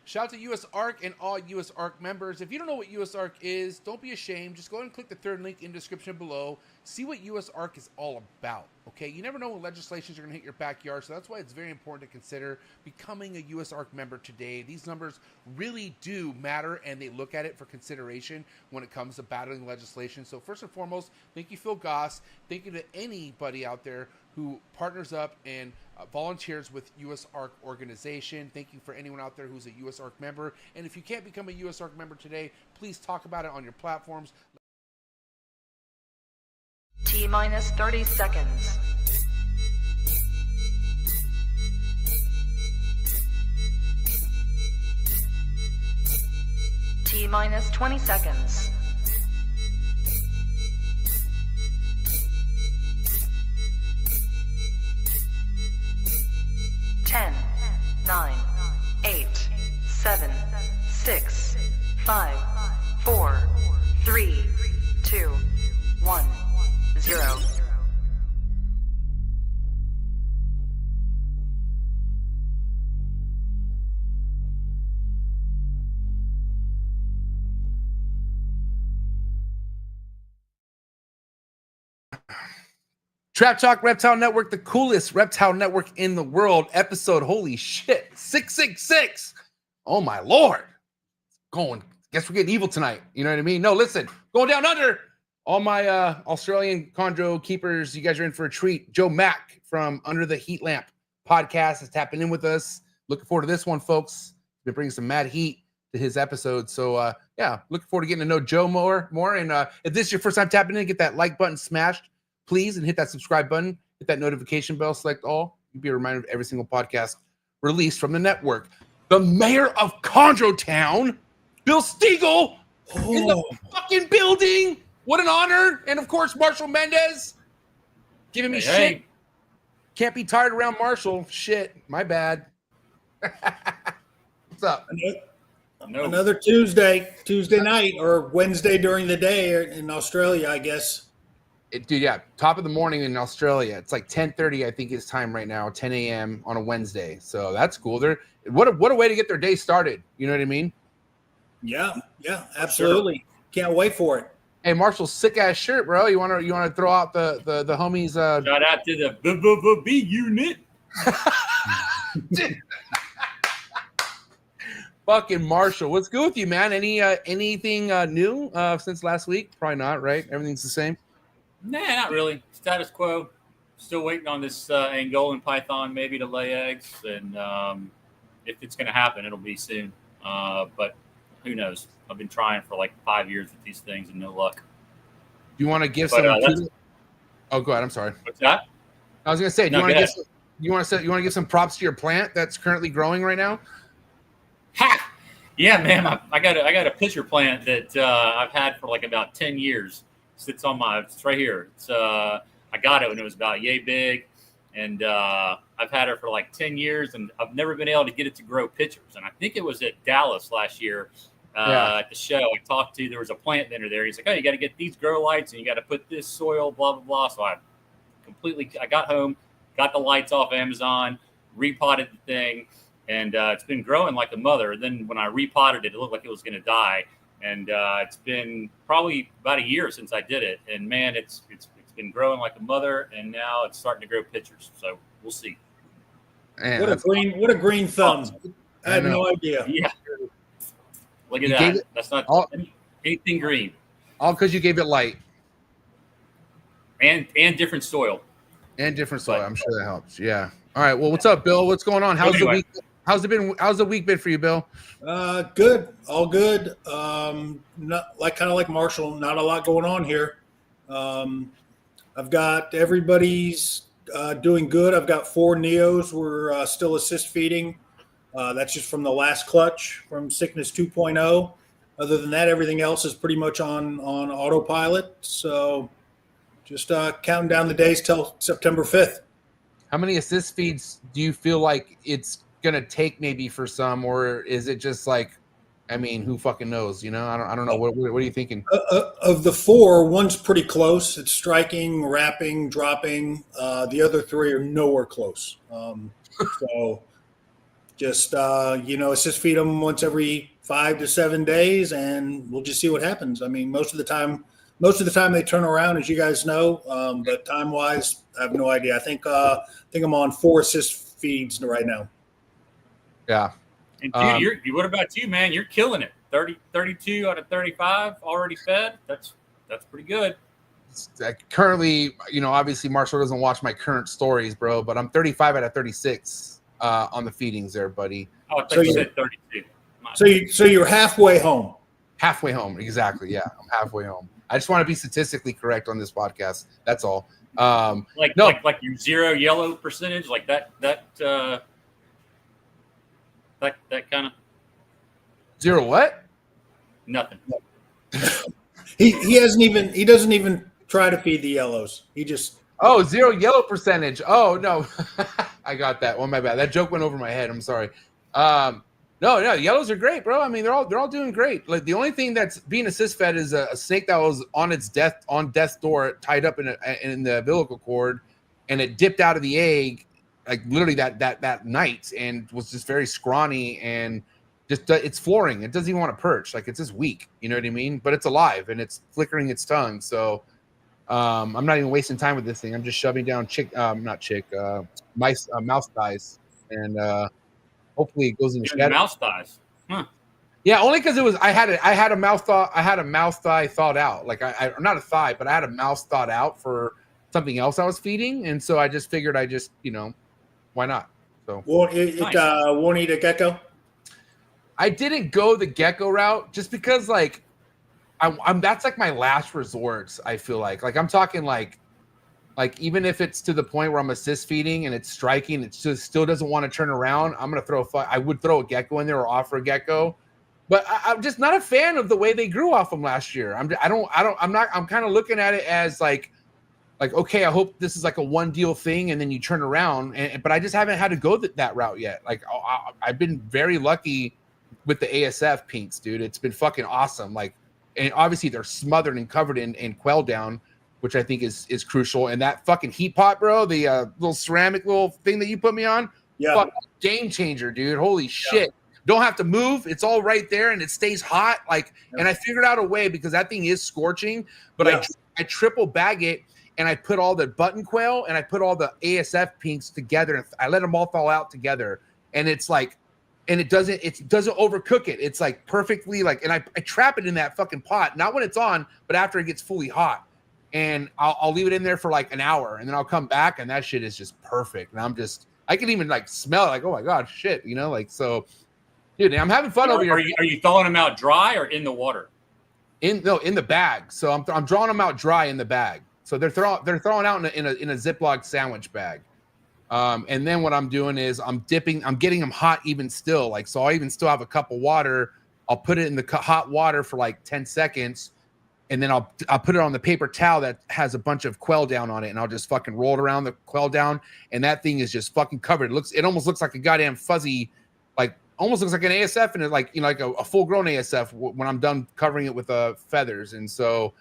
Shout out to US ARC and all US ARC members. If you don't know what US ARC is, don't be ashamed. Just go ahead and click the third link in the description below. See what US ARC is all about, okay? You never know when legislations are going to hit your backyard, so that's why it's very important to consider becoming a US ARC member today. These numbers really do matter, and they look at it for consideration when it comes to battling legislation. So first and foremost, thank you, Phil Goss. Thank you to anybody out there who partners up and volunteers with US ARC organization. Thank you for anyone out there who's a US ARC member. And if you can't become a US ARC member today, please talk about it on your platforms. T-minus 30 seconds. T-minus 20 seconds. 10, 9, 8, 7, 6, 5, 4, 3, 2, 1, 0. Trap Talk Reptile Network, the coolest reptile network in the world. Episode, holy shit, 666. Oh my lord. Guess we're getting evil tonight. You know what I mean? No, listen, going down under. All my Australian chondro keepers, you guys are in for a treat. Joe Mack from Under the Heat Lamp podcast is tapping in with us. Looking forward to this one, folks. Been bringing some mad heat to his episode. So yeah, looking forward to getting to know Joe more. And if this is your first time tapping in, get that like button smashed, please, and hit that subscribe button, hit that notification bell, select all. You'll be reminded of every single podcast released from the network. The mayor of Chondro Town, Bill Stiegel, in the fucking building. What an honor. And of course, Marshall Mendez giving me shit. Can't be tired around Marshall. Shit, my bad. What's up? Another Tuesday night, or Wednesday during the day in Australia, I guess. Dude, yeah, top of the morning in Australia. It's like 10:30, I think, is time right now, 10 a.m. on a Wednesday. So that's cool. What a way to get their day started. You know what I mean? Yeah, absolutely. Sure. Can't wait for it. Hey, Marshall, sick ass shirt, bro. You wanna throw out the homies? Shout out to the B unit. Fucking Marshall, what's good with you, man? Anything new since last week? Probably not, right? Everything's the same. Nah, not really. Status quo. Still waiting on this Angolan python maybe to lay eggs, and if it's going to happen, it'll be soon. But who knows? I've been trying for like 5 years with these things and no luck. Do you want to give Oh, go ahead. I'm sorry. What's that? I was going to say, do you want to give some props to your plant that's currently growing right now? Ha! Yeah, man. I got a pitcher plant that I've had for like about 10 years. It's right here. I got it when it was about yay big, and I've had it for like 10 years, and I've never been able to get it to grow pitchers. And I think it was at Dallas last year at the show. There was a plant vendor there. He's like, oh, you got to get these grow lights, and you got to put this soil, blah, blah, blah. So I got home, got the lights off Amazon, repotted the thing, and it's been growing like a mother. Then when I repotted it, it looked like it was going to die. And it's been probably about a year since I did it. And, man, it's been growing like a mother, and now it's starting to grow pitchers. So we'll see. Man, what a green thumb. I had no idea. Yeah. Look at that. That's not anything green. All because you gave it light. And different soil. I'm sure that helps. Yeah. All right. Well, what's up, Bill? What's going on? How's the week? How's the week been for you, Bill? Good. All good. Not like Marshall, not a lot going on here. I've got everybody's doing good. I've got 4 neos. We're still assist feeding. That's just from the last clutch from Sickness 2.0. Other than that, everything else is pretty much on autopilot. So just counting down the days till September 5th. How many assist feeds do you feel like it's going to take maybe for some, or is it just like, I mean, who fucking knows? You know, I don't know. What are you thinking? Of the 4, one's pretty close. It's striking, wrapping, dropping. The other 3 are nowhere close. So Just assist feed them once every 5 to 7 days, and we'll just see what happens. I mean, most of the time they turn around, as you guys know. But time wise, I have no idea. I think I'm on 4 assist feeds right now. Yeah. And dude, what about you, man? You're killing it. 32 out of 35 already fed. That's pretty good. Currently, obviously Marshall doesn't watch my current stories, bro, but I'm 35 out of 36 on the feedings there, buddy. Oh, I thought you said 32. So you're halfway home. Halfway home, exactly. Yeah, I'm halfway home. I just want to be statistically correct on this podcast. That's all. Like your 0 yellow percentage, like that kind of 0 what? Nothing. He doesn't even try to feed the yellows. He just 0 yellow percentage. Oh no. I got that one. My bad. That joke went over my head. I'm sorry. No, yellows are great, bro. I mean, they're all doing great. Like the only thing that's being assist fed is a snake that was on death's door, tied up in the umbilical cord, and it dipped out of the egg, like literally that night, and was just very scrawny and just it's flooring. It doesn't even want to perch. Like it's just weak. You know what I mean? But it's alive and it's flickering its tongue. So I'm not even wasting time with this thing. I'm just shoving down mouse thighs, and hopefully it goes in the shed. Mouse thighs. Huh. Yeah, only because I had a mouth thigh thawed out. Like I not a thigh, but I had a mouse thawed out for something else I was feeding, and so I just figured why not? So won't eat a gecko. I didn't go the gecko route just because I'm that's like my last resort. I feel like I'm talking like even if it's to the point where I'm assist feeding and it's striking, it just still doesn't want to turn around. I'm gonna I would throw a gecko in there or offer a gecko, but I'm just not a fan of the way they grew off them last year. I'm kind of looking at it as like okay, I hope this is like a one deal thing and then you turn around. But I just haven't had to go that route yet. Like I've been very lucky with the ASF pinks, dude. It's been fucking awesome. Like, and obviously they're smothered and covered in quell down, which I think is crucial. And that fucking heat pot, bro, the little ceramic little thing that you put me on, fucking game changer, dude. Holy shit. Don't have to move. It's all right there and it stays hot. And I figured out a way because that thing is scorching, but I triple bag it and I put all the button quail and I put all the ASF pinks together and I let them all fall out together. And it's like, and it doesn't overcook it. It's like perfectly and I trap it in that fucking pot, not when it's on, but after it gets fully hot. And I'll leave it in there for like an hour and then I'll come back and that shit is just perfect. And I can even smell it, oh my God, shit, so dude, I'm having fun over here. Are you thawing them out dry or in the water? In the bag. So I'm drawing them out dry in the bag. So they're throwing out in a Ziploc sandwich bag. And then what I'm doing is I'm getting them hot even still. So I'll even still have a cup of water. I'll put it in the hot water for 10 seconds. And then I'll put it on the paper towel that has a bunch of quell down on it. And I'll just fucking roll it around the quell down. And that thing is just fucking covered. It almost looks like a goddamn fuzzy, almost looks like an ASF and a full grown ASF when I'm done covering it with feathers. And so,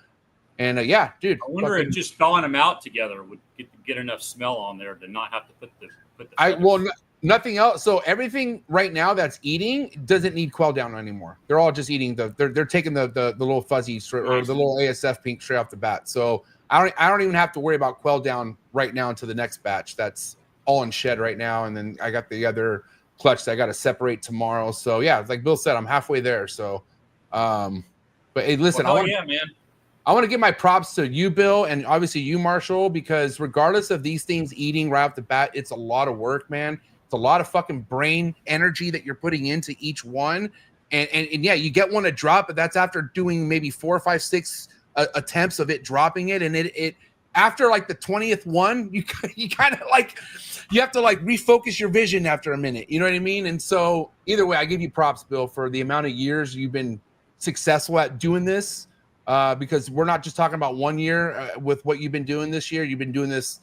yeah, dude. I wonder if just thawing them out together would get enough smell on there to not have to put the nothing else. So everything right now that's eating doesn't need quell down anymore. They're all just eating they're taking the little fuzzy or the little ASF pink straight off the bat. So I don't even have to worry about quell down right now until the next batch. That's all in shed right now. And then I got the other clutch that I got to separate tomorrow. So yeah, like Bill said, I'm halfway there. So, but hey, listen, I want to give my props to you, Bill, and obviously you, Marshall, because regardless of these things eating right off the bat, it's a lot of work, man. It's a lot of fucking brain energy that you're putting into each one. And yeah, you get one to drop, but that's after doing maybe 4, 5, 6 attempts of it dropping it. And it after the 20th one, you kind of you have to refocus your vision after a minute. You know what I mean? And so either way, I give you props, Bill, for the amount of years you've been successful at doing this. Because we're not just talking about 1 year with what you've been doing this year. You've been doing this,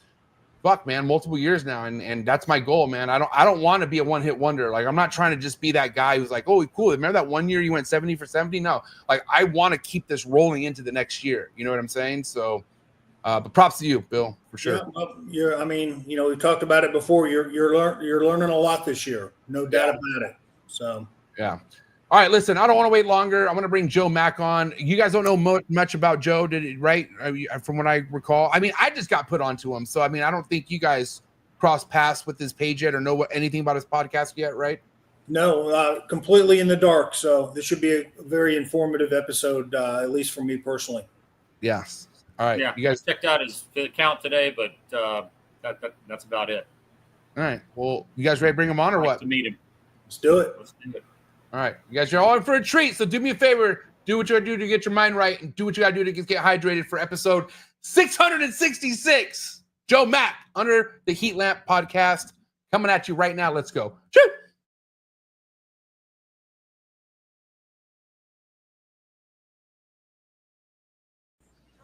multiple years now, and that's my goal, man. I don't want to be a one-hit wonder. I'm not trying to just be that guy who's oh, cool. Remember that 1 year you went 70 for 70? No, I want to keep this rolling into the next year. You know what I'm saying? So, But props to you, Bill, for sure. Yeah, well, I mean, we talked about it before. You're learning a lot this year, no doubt about it. So yeah. All right, listen, I don't want to wait longer. I'm going to bring Joe Mack on. You guys don't know much about Joe, right? From what I recall. I mean, I just got put onto him. So, I mean, I don't think you guys crossed paths with his page yet or know anything about his podcast yet, right? No, completely in the dark. So this should be a very informative episode, at least for me personally. Yes. All right. Yeah, you guys checked out his account today, but that's about it. All right. Well, you guys ready to bring him on or what? To meet him. Let's do it. Let's do it. All right. You guys are all in for a treat. So do me a favor. Do what you got to do to get your mind right and do what you got to do to get hydrated for episode 666. Joe Mack, Under the Heat Lamp podcast, coming at you right now. Let's go. Choo!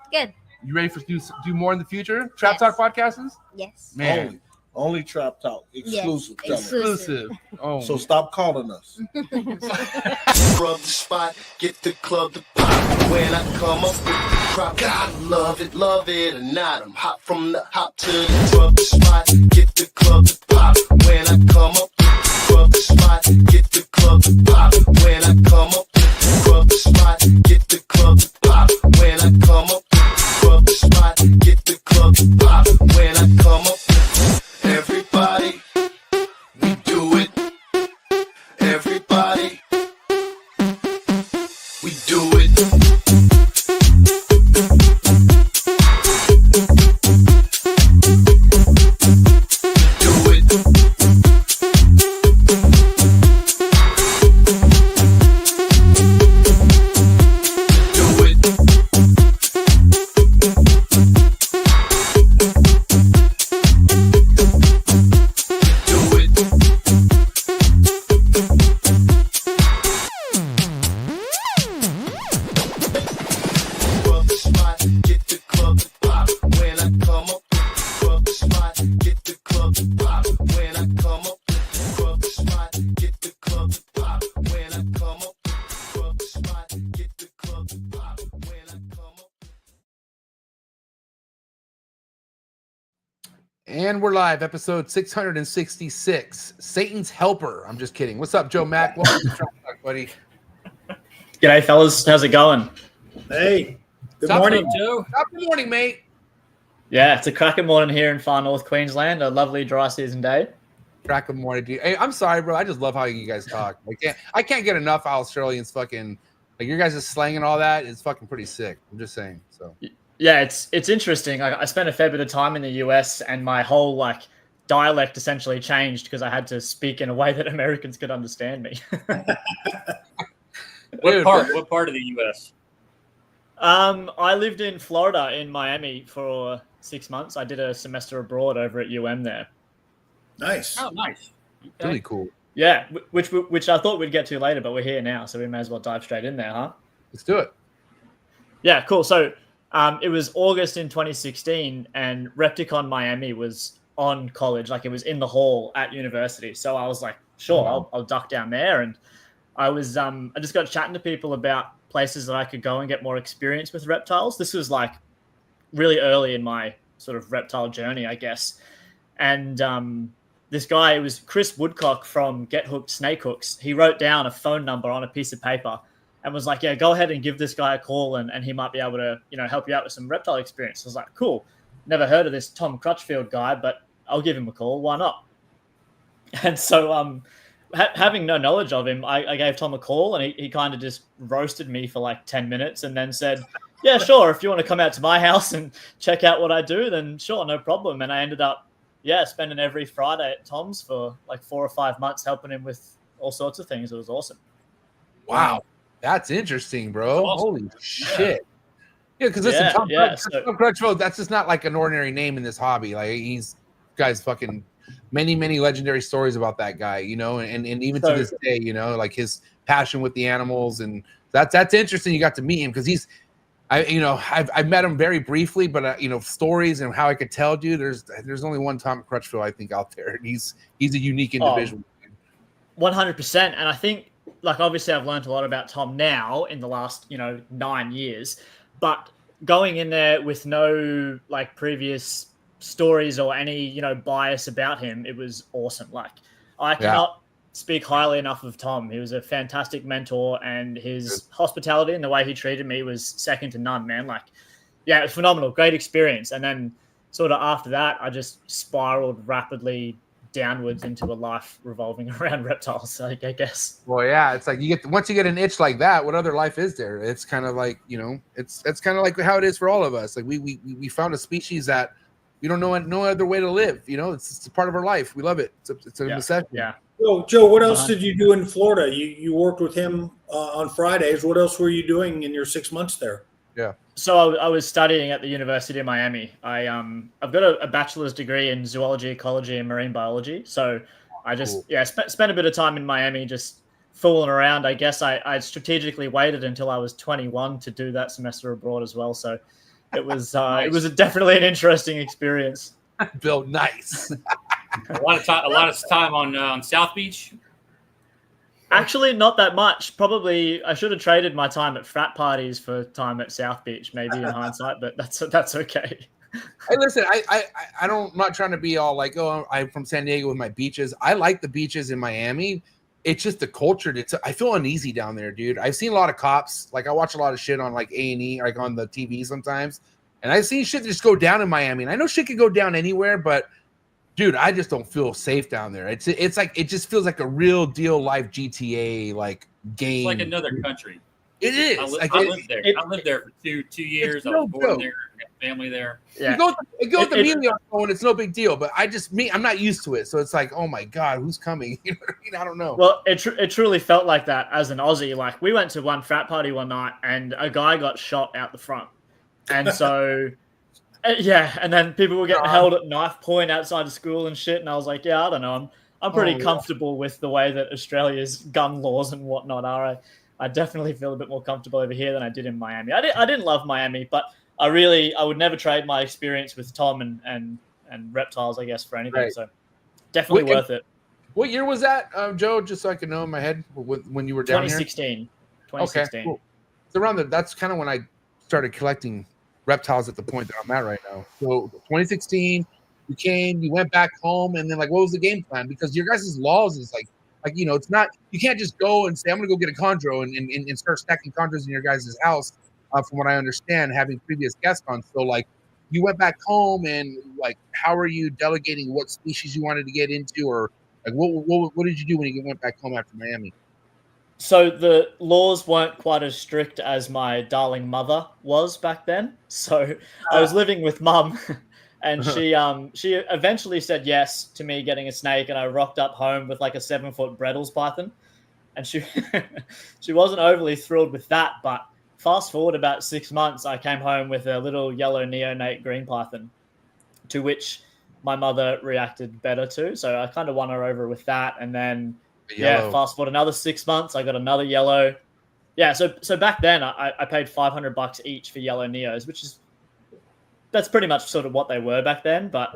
Good. You ready for do more in the future? Trap Talk podcasts? Yes. Man. Only Trap Talk. Exclusive. Yes. Exclusive. Oh. So stop calling us. Rub the spot, get the club to pop. When I come up with the crop, God love it or not. I'm hot from the hop to the rub the spot, get the club to pop. When I come up with the rub the spot, get the club to pop. When I come up with the rub the spot, get the club to pop. When I come up with the rub the spot, get the club to pop. When I come up with everybody, we do it. Everybody, we do it. Do it. Do it. Do it. Rub the spot, get the club to pop. When I come up with the rub the spot, get the club to pop. When I come up with the rub the spot, get the club to pop. When I come up with the rub the spot, get the club to pop. When I come up. And we're live, episode 666. Satan's Helper. I'm just kidding. What's up, Joe Mack? Welcome to Trap Talk, buddy. G'day, fellas. How's it going? Hey, good Top morning. Joe. Good morning, mate. Yeah, it's a cracking morning here in far north Queensland. A lovely dry season day. Crack of morning, dude. Hey, I'm sorry, bro. I just love how you guys talk. I can't get enough Australians fucking like your guys' slang and all that is fucking pretty sick. I'm just saying. So Yeah, it's interesting. I spent a fair bit of time in the US, and my whole dialect essentially changed because I had to speak in a way that Americans could understand me. Dude, What part of the U.S.? I lived in Florida, in Miami, for 6 months. I did a semester abroad over at UM there. Nice. Oh, nice. Okay. really cool. Yeah, which I thought we'd get to later, but we're here now, so we may as well dive straight in there, huh? Let's do it. Yeah, cool. So it was August in 2016, and Repticon Miami was on college, like it was in the hall at university. So I was like, sure, I'll duck down there. And I just got chatting to people about places that I could go and get more experience with reptiles. This was like really early in my sort of reptile journey, I guess. And this guy, it was Chris Woodcock from Get Hooked Snake Hooks. He wrote down a phone number on a piece of paper and was like, yeah, go ahead and give this guy a call and he might be able to, help you out with some reptile experience. I was like, cool. Never heard of this Tom Crutchfield guy, but I'll give him a call. Why not? And so having no knowledge of him, I gave Tom a call and he kind of just roasted me for like 10 minutes and then said, yeah, sure. If you want to come out to my house and check out what I do, then sure, no problem. And I ended up, spending every Friday at Tom's for like 4 or 5 months, helping him with all sorts of things. It was awesome. Wow. That's interesting, bro. Awesome. Holy shit. Yeah, because listen, Tom Crutchfield, that's just not like an ordinary name in this hobby. Like guy's fucking many legendary stories about that guy, and even to this day, like his passion with the animals, and that's interesting. You got to meet him because I've met him very briefly, but stories and how I could tell, dude, there's only one Tom Crutchfield I think out there, and he's a unique individual. 100%. And I think, like, obviously I've learned a lot about Tom now in the last 9 years, but going in there with no like previous stories or any, you know, bias about him, it was awesome. Like I cannot speak highly enough of Tom. He was a fantastic mentor, and his hospitality and the way he treated me was second to none, man. Like, yeah, it was phenomenal. Great experience. And then sort of after that, I just spiraled rapidly downwards into a life revolving around reptiles, I guess. Well, yeah, it's like once you get an itch like that, what other life is there? It's kind of like, you know, it's kind of like how it is for all of us. Like we found a species that we don't know no other way to live. You know, it's a part of our life. We love it. It's a necessity. Yeah. So, Joe, what else did you do in Florida? You worked with him on Fridays. What else were you doing in your 6 months there? Yeah. So I was studying at the University of Miami. I've got a bachelor's degree in zoology, ecology, and marine biology. So I just spent a bit of time in Miami just fooling around. I guess I strategically waited until I was 21 to do that semester abroad as well. So it was it was definitely an interesting experience. Bill, nice. A lot of time on South Beach. Actually, not that much. Probably I should have traded my time at frat parties for time at South Beach, maybe in hindsight, but that's okay. Hey, listen, I'm not trying to be all like, oh, I'm from San Diego with my beaches. I like the beaches in Miami. It's just the culture. I feel uneasy down there, dude. I've seen a lot of cops. Like I watch a lot of shit on like A&E, like on the TV sometimes, and I've seen shit just go down in Miami. And I know shit could go down anywhere, but dude, I just don't feel safe down there. It's like it just feels like a real deal life GTA like game. It's like another country. It is. I lived there. I lived there for two years. I was born there. I got family there. Yeah. You go with the media and it's no big deal. But I'm not used to it. So it's like, oh my God, who's coming? You know what I mean? I don't know. Well, it truly felt like that as an Aussie. Like we went to one frat party one night and a guy got shot out the front. And so yeah, and then people were getting held at knife point outside of school and shit, and I was like, yeah, I don't know, I'm pretty comfortable with the way that Australia's gun laws and whatnot are. I definitely feel a bit more comfortable over here than I did in Miami. I didn't love Miami, but I would never trade my experience with Tom and reptiles, I guess, for anything. Right. So definitely worth it. What year was that, Joe? Just so I can know in my head when you were down 2016. here. 2016. Okay, cool. So that's kind of when I started collecting reptiles at the point that I'm at right now. So 2016, you went back home, and then like, what was the game plan? Because your guys' laws is like, you know, it's not, you can't just go and say, I'm gonna go get a chondro and start stacking chondros in your guys' house. From what I understand, having previous guests on. So like, you went back home, and like, how are you delegating what species you wanted to get into, or like, what did you do when you went back home after Miami? So the laws weren't quite as strict as my darling mother was back then. So I was living with mum, and she eventually said yes to me getting a snake, and I rocked up home with like a 7-foot Brettles python, and she wasn't overly thrilled with that. But fast forward about 6 months, I came home with a little yellow neonate green python, to which my mother reacted better to. So I kind of won her over with that, and then. Yeah, fast forward another 6 months, I got another yellow. Yeah, so back then I paid $500 each for yellow neos, that's pretty much sort of what they were back then. But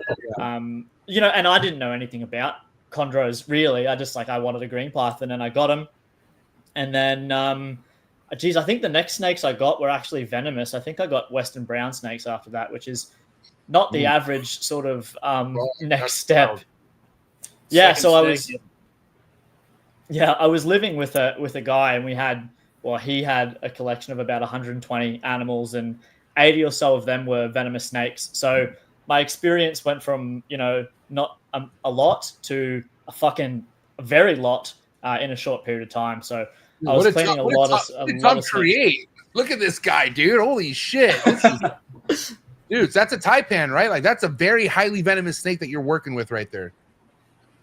you know, and I didn't know anything about chondros really. I wanted a green python, and I got them. And then I think the next snakes I got were actually venomous. I think I got Western brown snakes after that, which is not the average sort of next step. Yeah, so I was living with a guy, and he had a collection of about 120 animals, and 80 or so of them were venomous snakes. So my experience went from, you know, not a lot to a very lot in a short period of time. So I was cleaning a lot of create. Look at this guy, dude. Holy shit. Dude, that's a taipan, right? Like that's a very highly venomous snake that you're working with right there.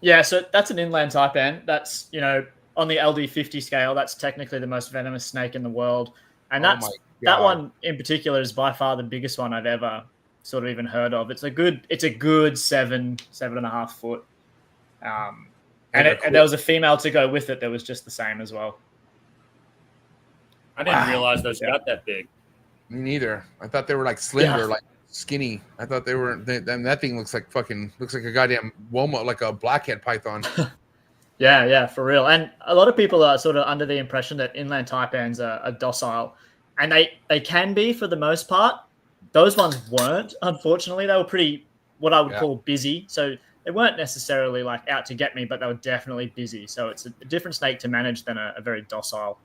Yeah, so that's an inland taipan. That's, you know, on the LD50 scale, that's technically the most venomous snake in the world. And that one in particular is by far the biggest one I've ever sort of even heard of. It's a good 7.5 foot. And there was a female to go with it that was just the same as well. I didn't realize those got that big. Me neither. I thought they were like slender, like skinny. I thought they were. That thing looks like a goddamn Woma, like a blackhead python. Yeah, for real. And a lot of people are sort of under the impression that inland taipans are docile, and they can be for the most part. Those ones weren't, unfortunately. They were pretty, what I would Yeah. call busy. So they weren't necessarily like out to get me, but they were definitely busy. So it's a different snake to manage than a very docile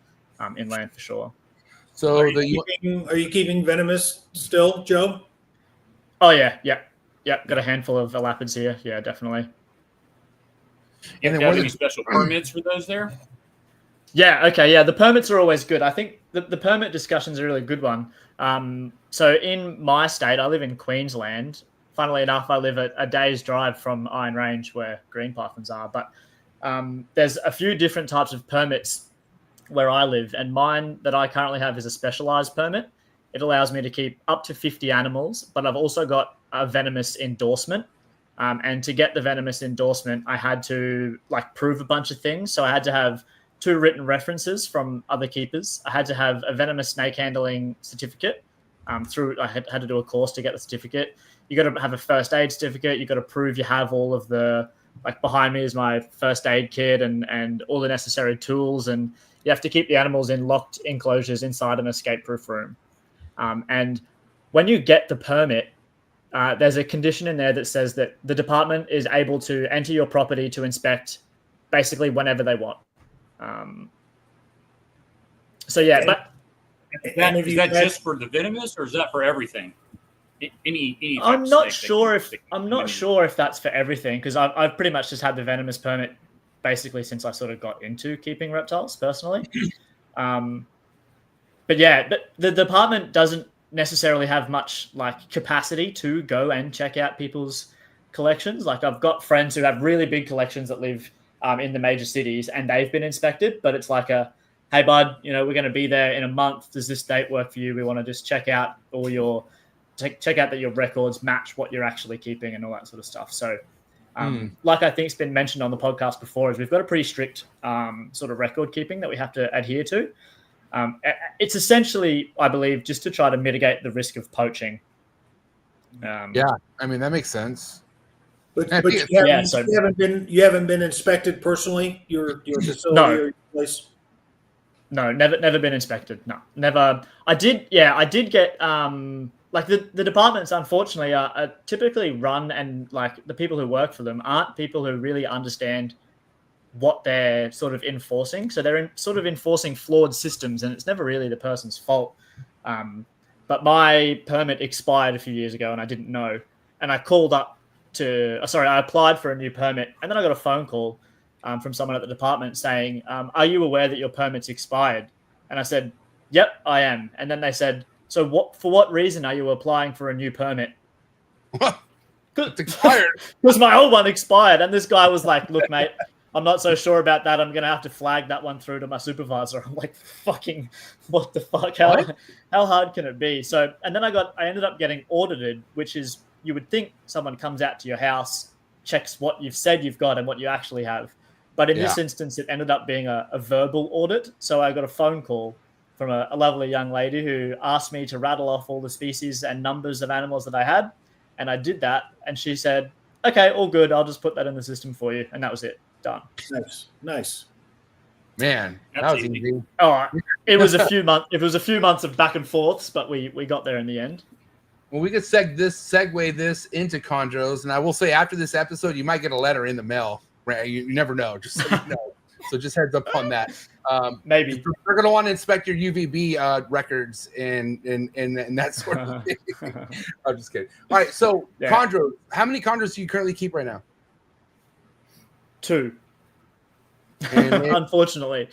inland for sure. So Are you keeping venomous still, Joe? Oh yeah, yeah. Got a handful of elapids here. Yeah, definitely. You And then have what any special permits for those there? Yeah, okay, yeah. The permits are always good. I think the permit discussion's a really good one. So in my state, I live in Queensland. Funnily enough, I live a day's drive from Iron Range where green pythons are. But there's a few different types of permits where I live, and mine that I currently have is a specialized permit. It allows me to keep up to 50 animals, but I've also got a venomous endorsement. And to get the venomous endorsement, I had to prove a bunch of things. So I had to have 2 written references from other keepers. I had to have a venomous snake handling certificate. I had to do a course to get the certificate. You got to have a first aid certificate. You got to prove you have all of the, behind me is my first aid kit and all the necessary tools. And you have to keep the animals in locked enclosures inside an escape-proof room. And when you get the permit, there's a condition in there that says that the department is able to enter your property to inspect basically whenever they want. So yeah, but Is that just for the venomous, or is that for everything? Any type I'm of not snake sure that if sure if that's for everything, because I've pretty much just had the venomous permit basically since I sort of got into keeping reptiles personally. But yeah, but the department doesn't necessarily have much capacity to go and check out people's collections. I've got friends who have really big collections that live in the major cities, and they've been inspected, but it's hey bud, we're going to be there in a month. Does this date work for you? We want to just check out check out that your records match what you're actually keeping and all that sort of stuff. So I think it's been mentioned on the podcast before, is we've got a pretty strict sort of record keeping that we have to adhere to. It's essentially, I believe, just to try to mitigate the risk of poaching. Yeah, I mean that makes sense. But I think you haven't been inspected personally, your facility or your place. No, never been inspected. No, never. I did get the departments, unfortunately, are typically run, and the people who work for them aren't people who really understand what they're sort of enforcing. So they're sort of enforcing flawed systems, and it's never really the person's fault. But my permit expired a few years ago, and I didn't know. And I called up I applied for a new permit, and then I got a phone call from someone at the department saying, are you aware that your permit's expired? And I said, yep, I am. And then they said, so for what reason are you applying for a new permit? It's expired. Because my old one expired. And this guy was like, look, mate, I'm not so sure about that. I'm going to have to flag that one through to my supervisor. I'm like, fucking, what the fuck? How hard can it be? So, and then I ended up getting audited, which is, you would think someone comes out to your house, checks what you've said you've got and what you actually have. But in this instance, it ended up being a verbal audit. So I got a phone call from a lovely young lady who asked me to rattle off all the species and numbers of animals that I had. And I did that. And she said, okay, all good. I'll just put that in the system for you. And that was it. Done. Nice. Man, that was easy. Oh, it was a few months. It was a few months of back and forths, but we got there in the end. Well, we could segue this into chondros, and I will say after this episode, you might get a letter in the mail. Right? You never know. Just so you know. So just heads up on that. Maybe they're going to want to inspect your UVB records and that sort of thing. I'm just kidding. All right, so chondros. How many chondros do you currently keep right now? 2. Unfortunately.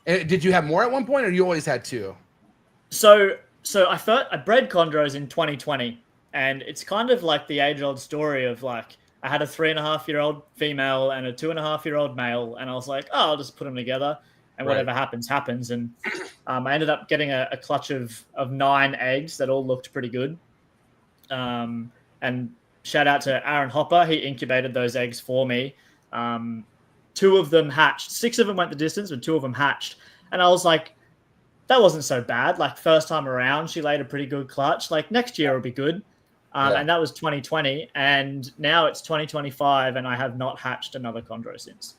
Did you have more at one point, or you always had 2? So I bred chondros in 2020, and it's kind of like the age-old story of I had a 3.5-year-old female and a 2.5-year-old male, and I was like, oh, I'll just put them together, and whatever happens, happens. And I ended up getting a clutch of 9 eggs that all looked pretty good. And shout out to Aaron Hopper. He incubated those eggs for me. 2 of them hatched. 6 of them went the distance, but 2 of them hatched. And I was like, that wasn't so bad. First time around, she laid a pretty good clutch. Next year will be good. And that was 2020. And now it's 2025, and I have not hatched another chondro since.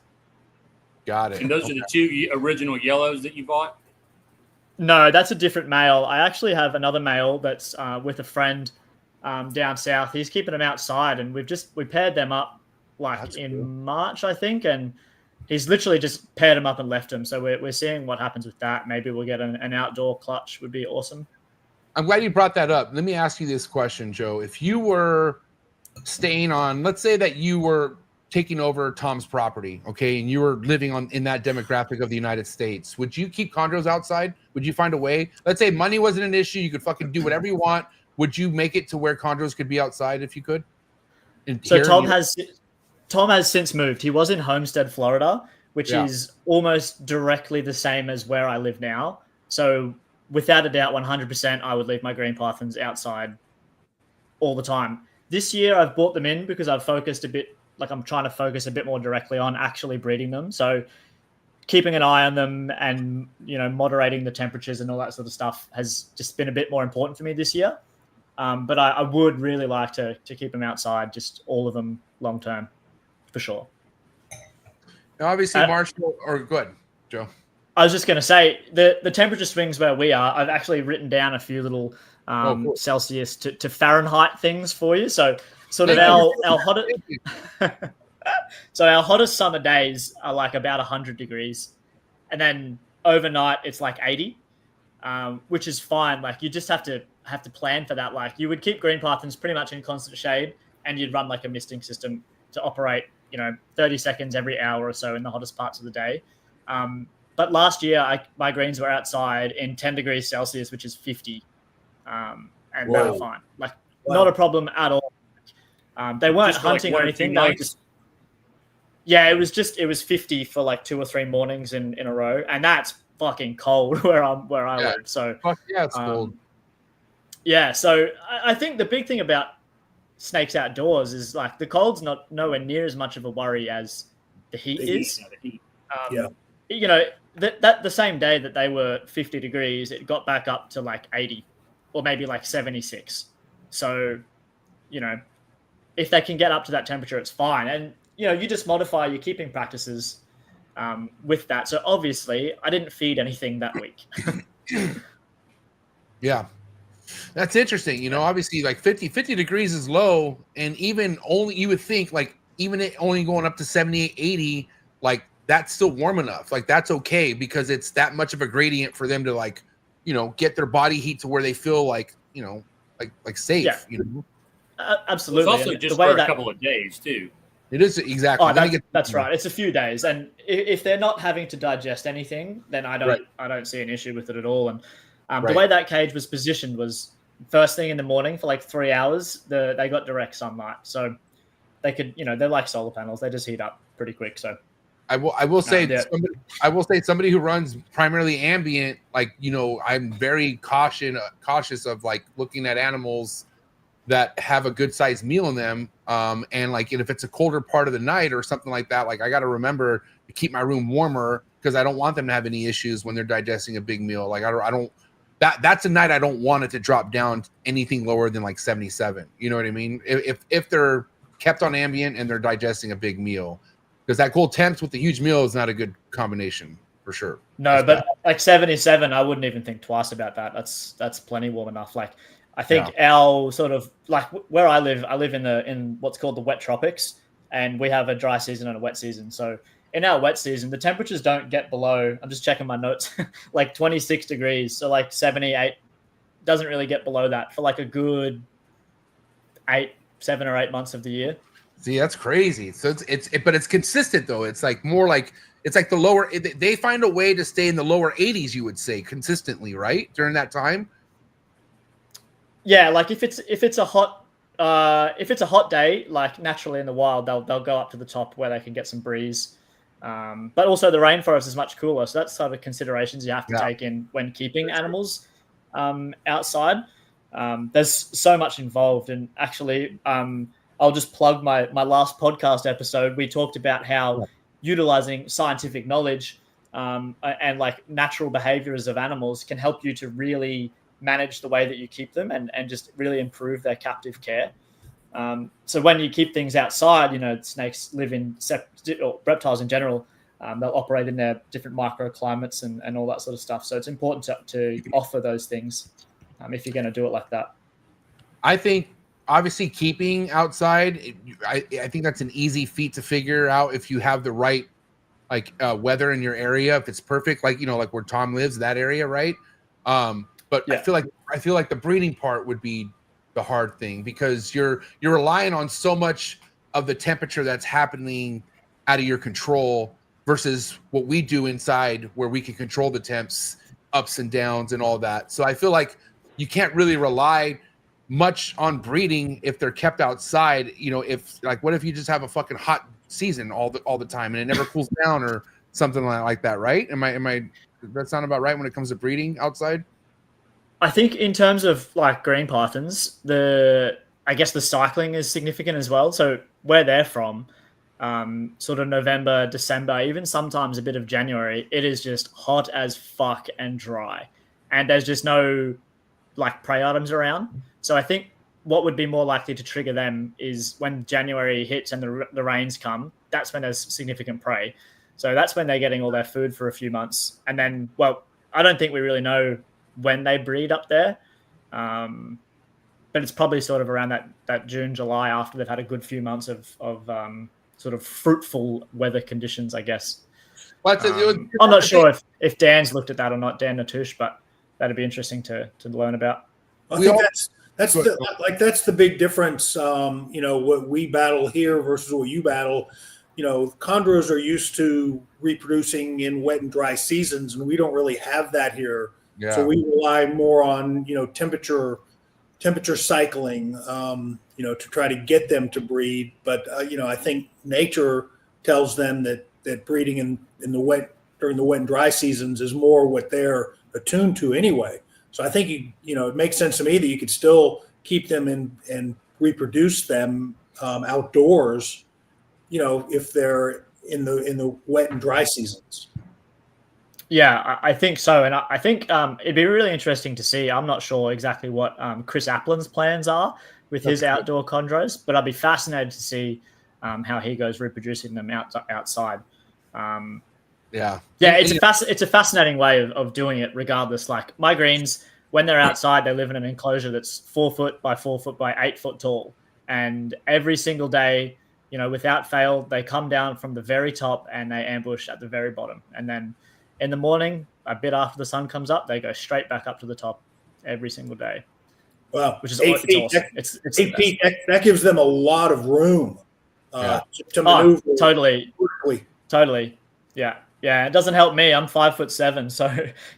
Got it. And those are the 2 original yellows that you bought? No, that's a different male. I actually have another male that's with a friend down south. He's keeping them outside, and we paired them up in March, I think, and he's literally just paired them up and left them. So we're seeing what happens with that. Maybe we'll get an outdoor clutch. Would be awesome. I'm glad you brought that up. Let me ask you this question, Joe. If you were staying on, let's say that you were taking over Tom's property, okay, and you were living in that demographic of the United States, would you keep chondros outside? Would you find a way? Let's say money wasn't an issue. You could fucking do whatever you want. Would you make it to where chondros could be outside if you could? So Tom has since moved. He was in Homestead, Florida, which is almost directly the same as where I live now. So without a doubt, 100%, I would leave my green pythons outside all the time. This year, I've brought them in because I've focused a bit, I'm trying to focus a bit more directly on actually breeding them. So keeping an eye on them and, moderating the temperatures and all that sort of stuff has just been a bit more important for me this year. But I would really like to keep them outside, just all of them long term, for sure. Now, obviously, Marshall, or go ahead, Joe. I was just going to say the temperature swings where we are. I've actually written down a few little cool. Celsius to Fahrenheit things for you. So sort of our hottest, so our hottest summer days are about 100 degrees, and then overnight it's 80, which is fine. You just have to plan for that. You would keep green pythons pretty much in constant shade, and you'd run a misting system to operate 30 seconds every hour or so in the hottest parts of the day. But last year, my greens were outside in 10 degrees Celsius, which is 50, and they were fine. Not a problem at all. They weren't just hunting or anything. They just, it was 50 for 2 or 3 mornings in a row, and that's fucking cold where I live. So it's cold. Yeah, so I think the big thing about snakes outdoors is the cold's nowhere near as much of a worry as the heat is. That the same day that they were 50 degrees, it got back up to 80 or maybe 76. So, if they can get up to that temperature, it's fine. And, you just modify your keeping practices with that. So obviously I didn't feed anything that week. Yeah. That's interesting. Obviously 50 degrees is low. And even only, you would think even it only going up to 78, 80, that's still warm enough. That's okay because it's that much of a gradient for them to get their body heat to where they feel safe. Yeah. Absolutely. It's also just for a couple of days too. It is exactly. Oh, that's right. It's a few days, and if they're not having to digest anything, then I don't see an issue with it at all. And the way that cage was positioned was first thing in the morning for 3 hours. They got direct sunlight, so they could, they're like solar panels. They just heat up pretty quick. So I will say somebody who runs primarily ambient, I'm very cautious of looking at animals that have a good sized meal in them. And if it's a colder part of the night or something like that, I got to remember to keep my room warmer because I don't want them to have any issues when they're digesting a big meal. That's a night I don't want it to drop down anything lower than 77. You know what I mean? If they're kept on ambient and they're digesting a big meal, because that cold temps with the huge meal is not a good combination for sure. No, but 77, I wouldn't even think twice about that. That's plenty warm enough. I think our sort of where I live in what's called the wet tropics, and we have a dry season and a wet season. So in our wet season, the temperatures don't get below, I'm just checking my notes, 26 degrees. So 78 doesn't really get below that for a good 7 or 8 months of the year. See, that's crazy. So but it's consistent though. It's more it's the lower, they find a way to stay in the lower 80s, you would say, consistently, right? During that time. Yeah, if it's a hot day, naturally in the wild, they'll go up to the top where they can get some breeze. But also the rainforest is much cooler, so that's sort of considerations you have to take in when keeping animals outside. There's so much involved, and actually, I'll just plug my last podcast episode. We talked about how utilizing scientific knowledge and natural behaviors of animals can help you to really manage the way that you keep them and just really improve their captive care. So when you keep things outside, snakes live in or reptiles in general They'll operate in their different microclimates and all that sort of stuff. So it's important to offer those things if you're going to do it like that. I think obviously keeping outside, I think that's an easy feat to figure out if you have the right weather in your area. If it's perfect, like where Tom lives, that area, right? But yeah. I feel like the breeding part would be the hard thing, because you're relying on so much of the temperature that's happening out of your control versus what we do inside, where we can control the temps, ups and downs and all that. So I feel like you can't really rely much on breeding if they're kept outside. If what if you just have a fucking hot season all the time and it never cools down or something like that, right? Am I does that sound about right when it comes to breeding outside? I think in terms of green pythons, I guess the cycling is significant as well. So where they're from, sort of November, December, even sometimes a bit of January, it is just hot as fuck and dry, and there's just no prey items around. So I think what would be more likely to trigger them is when January hits and the rains come. That's when there's significant prey. So that's when they're getting all their food for a few months, and then I don't think we really know when they breed up there, but it's probably sort of around that June, July, after they've had a good few months of sort of fruitful weather conditions, I guess. I'm not sure if Dan's looked at that or not, Dan Natush, but that'd be interesting to learn about. I think that's the big difference. What we battle here versus what you battle. Chondros are used to reproducing in wet and dry seasons, and we don't really have that here. Yeah. So we rely more on temperature cycling, to try to get them to breed. But I think nature tells them that breeding in the wet during the wet and dry seasons is more what they're attuned to anyway. So I think it makes sense to me that you could still keep them and reproduce them outdoors, if they're in the wet and dry seasons. Yeah, I think so. And I think it'd be really interesting to see. I'm not sure exactly what Chris Aplin's plans are with his outdoor chondros, but I'd be fascinated to see how he goes reproducing them outside. It's a fascinating way of doing it regardless. Like my greens, when they're outside, they live in an enclosure that's 4 foot by 4 foot by 8 foot tall. And every single day, without fail, they come down from the very top and they ambush at the very bottom. And then in the morning, a bit after the sun comes up, they go straight back up to the top every single day. Wow. Which is awesome. It's 8 feet. That gives them a lot of room to maneuver. Totally. Totally. Yeah. Yeah. It doesn't help me. I'm 5'7", so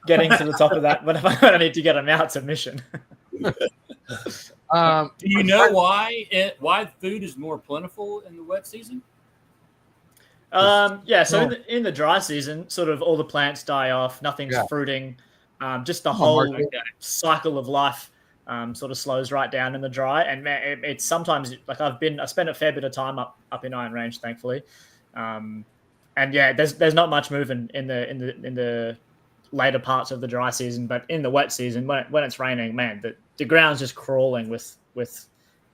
getting to the top of that when I need to get them out, it's a mission. Do you know why food is more plentiful in the wet season? So in the dry season, sort of all the plants die off, nothing's fruiting, just the whole cycle of life sort of slows right down in the dry. And man, it's sometimes I spent a fair bit of time up in Iron Range, thankfully, and yeah, there's not much moving in the later parts of the dry season, but in the wet season, when it's raining, man, the ground's just crawling with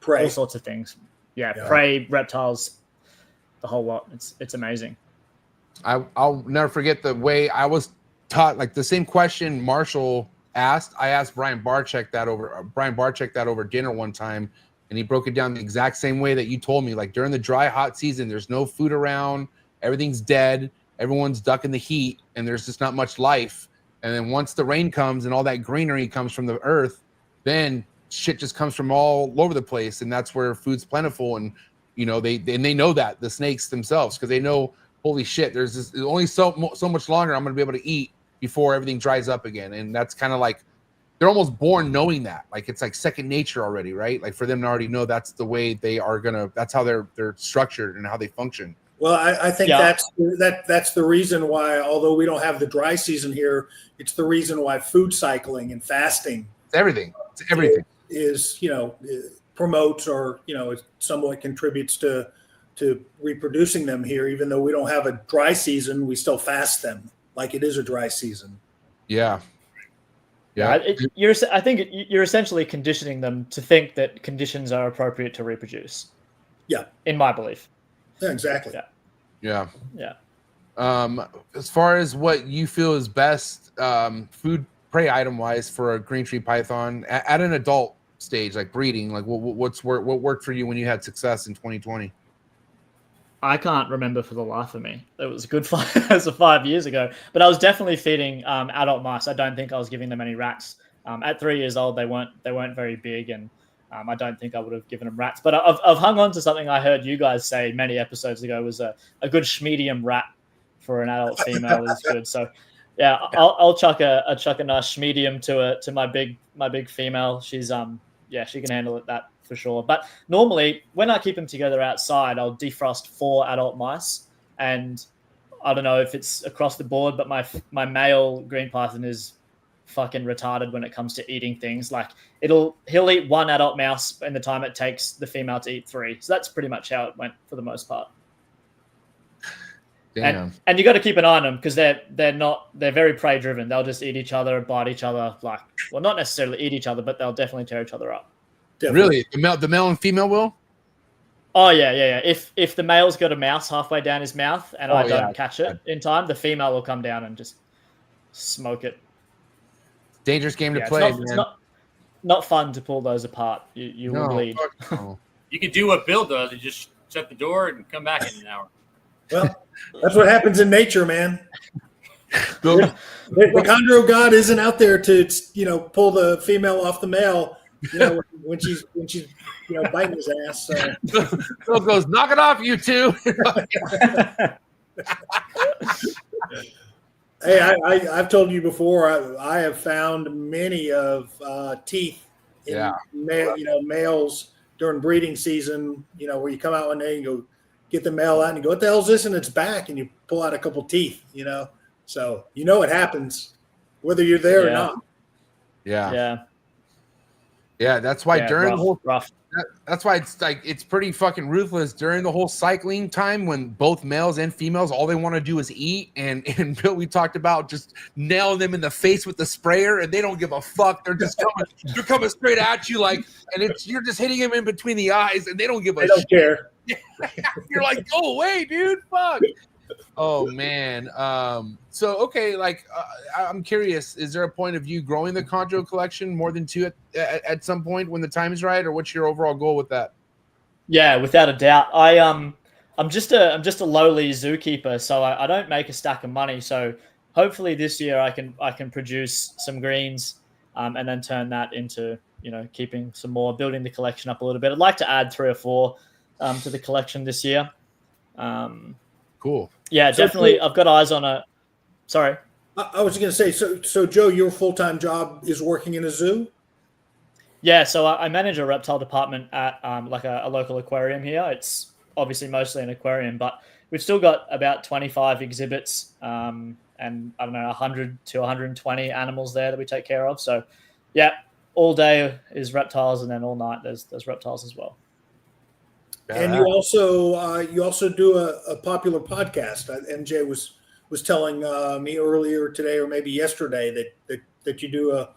prey. All sorts of things. Yeah, prey, reptiles, the whole lot. It's amazing. I'll never forget the way I was taught, the same question Marshall asked. I asked Brian Barczyk that over dinner one time, and he broke it down the exact same way that you told me. During the dry, hot season, there's no food around, everything's dead, everyone's ducking the heat, and there's just not much life. And then once the rain comes and all that greenery comes from the earth, then shit just comes from all over the place, and that's where food's plentiful. And they know that, the snakes themselves, because they know, holy shit, there's only so much longer I'm going to be able to eat before everything dries up again. And that's kind of they're almost born knowing that. It's second nature already, right? For them to already know that's the way they are that's how they're structured and how they function. Well, I think that's the reason why, although we don't have the dry season here, it's the reason why food cycling and fasting, it's everything is promotes or it somewhat contributes to reproducing them here. Even though we don't have a dry season, we still fast them like it is a dry season. Yeah. I think you're essentially conditioning them to think that conditions are appropriate to reproduce. Yeah, in my belief. Yeah, exactly. Yeah. As far as what you feel is best, food prey item wise for a green tree python at an adult stage, like breeding, like what worked for you when you had success in 2020? I can't remember for the life of me. It was a good 5 years ago, but I was definitely feeding adult mice. I don't think I was giving them any rats. At 3 years old, they weren't very big, and I don't think I would have given them rats. But I've hung on to something I heard you guys say many episodes ago was a good schmedium rat for an adult female is good. So yeah, I'll chuck a nice schmedium to my big female. She's she can handle that for sure. But normally when I keep them together outside, I'll defrost 4 adult mice, and I don't know if it's across the board, but my male green python is fucking retarded when it comes to eating things. Like he'll eat 1 adult mouse in the time it takes the female to eat 3. So that's pretty much how it went for the most part. Damn. And you got to keep an eye on them because they're very prey driven. They'll just eat each other, bite each other, not necessarily eat each other, but they'll definitely tear each other up. Definitely. Really, the male and female will? Oh yeah. If the male's got a mouse halfway down his mouth and I don't catch it in time, the female will come down and just smoke it. Dangerous game to play. It's not fun to pull those apart. You will bleed. No. You can do what Bill does. You just shut the door and come back in an hour. Well, that's what happens in nature, man. The chondro god isn't out there to pull the female off the male. When she's biting his ass. So Bill goes, knock it off, you two. Hey, I've told you before. I have found many of teeth in males during breeding season. Where you come out one day and go get the male out and you go, what the hell is this? And it's back, and you pull out a couple teeth. So it happens whether you're there or not. Yeah, that's why during the whole rough. That's why it's pretty fucking ruthless during the whole cycling time when both males and females all they want to do is eat. And Bill, we talked about just nailing them in the face with the sprayer, and they don't give a fuck. They're just coming straight at you you're just hitting them in between the eyes, and they don't give a shit. They don't care. You're like, go away, dude. Fuck. Oh man. So okay, I'm curious, is there a point of you growing the chondro collection more than 2 at some point when the time is right, or what's your overall goal with that? Yeah, without a doubt. I'm just a lowly zookeeper, so I don't make a stack of money. So hopefully this year I can produce some greens and then turn that into keeping some more, building the collection up a little bit. I'd like to add 3 or 4 to the collection this year. Cool. Yeah, definitely. I've got eyes on a. Sorry. I was going to say, so Joe, your full-time job is working in a zoo? Yeah, so I manage a reptile department at a local aquarium here. It's obviously mostly an aquarium, but we've still got about 25 exhibits and I don't know, 100 to 120 animals there that we take care of. So yeah, all day is reptiles, and then all night there's reptiles as well. And you also do a popular podcast. MJ was telling me earlier today, or maybe yesterday, that you do a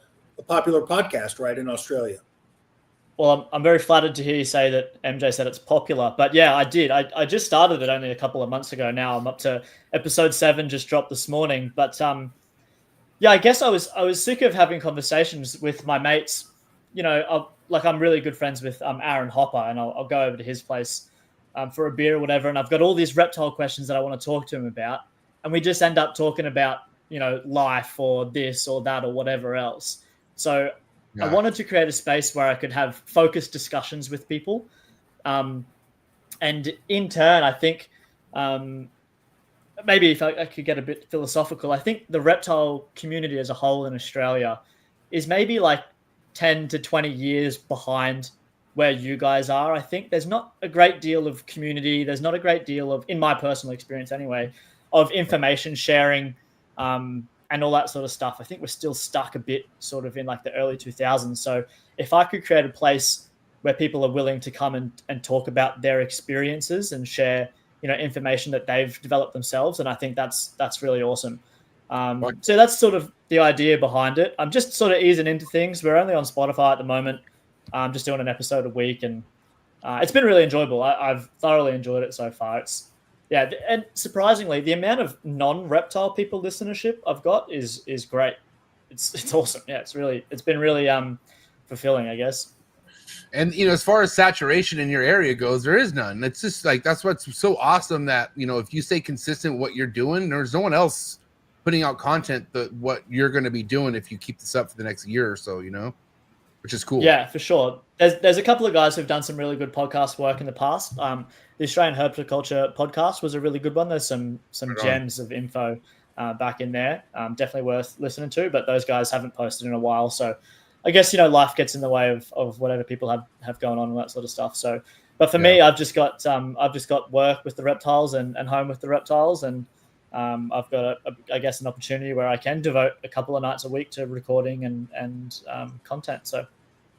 popular podcast right in Australia. Well, I'm very flattered to hear you say that MJ said it's popular, but yeah, I did. I just started it only a couple of months ago. Now I'm up to episode 7, just dropped this morning. But yeah, I guess I was sick of having conversations with my mates. I'm really good friends with Aaron Hopper, and I'll go over to his place for a beer or whatever. And I've got all these reptile questions that I want to talk to him about. And we just end up talking about, life or this or that or whatever else. So I wanted to create a space where I could have focused discussions with people. And in turn, I think maybe if I could get a bit philosophical, I think the reptile community as a whole in Australia is maybe 10 to 20 years behind where you guys are. I think there's not a great deal of community. There's not a great deal of, in my personal experience anyway, of information sharing and all that sort of stuff. I think we're still stuck a bit sort of in the early 2000s. So if I could create a place where people are willing to come and talk about their experiences and share, information that they've developed themselves, and I think that's really awesome. So that's sort of the idea behind it. I'm just sort of easing into things. We're only on Spotify at the moment. I'm just doing an episode a week, and it's been really enjoyable. I've thoroughly enjoyed it so far. Yeah, and surprisingly, the amount of non-reptile people listenership I've got is great. It's awesome. Yeah, it's been really fulfilling, I guess. And as far as saturation in your area goes, there is none. It's just like that's what's so awesome that if you stay consistent with what you're doing, there's no one else putting out content that what you're going to be doing if you keep this up for the next year or so, which is cool. Yeah, for sure. There's a couple of guys who've done some really good podcast work in the past. The Australian Herpetoculture podcast was a really good one. There's some gems of info back in there. Definitely worth listening to, but those guys haven't posted in a while. So I guess, life gets in the way of whatever people have going on and that sort of stuff. So, but for me, I've just got work with the reptiles and home with the reptiles. And I've got I guess an opportunity where I can devote a couple of nights a week to recording and content. So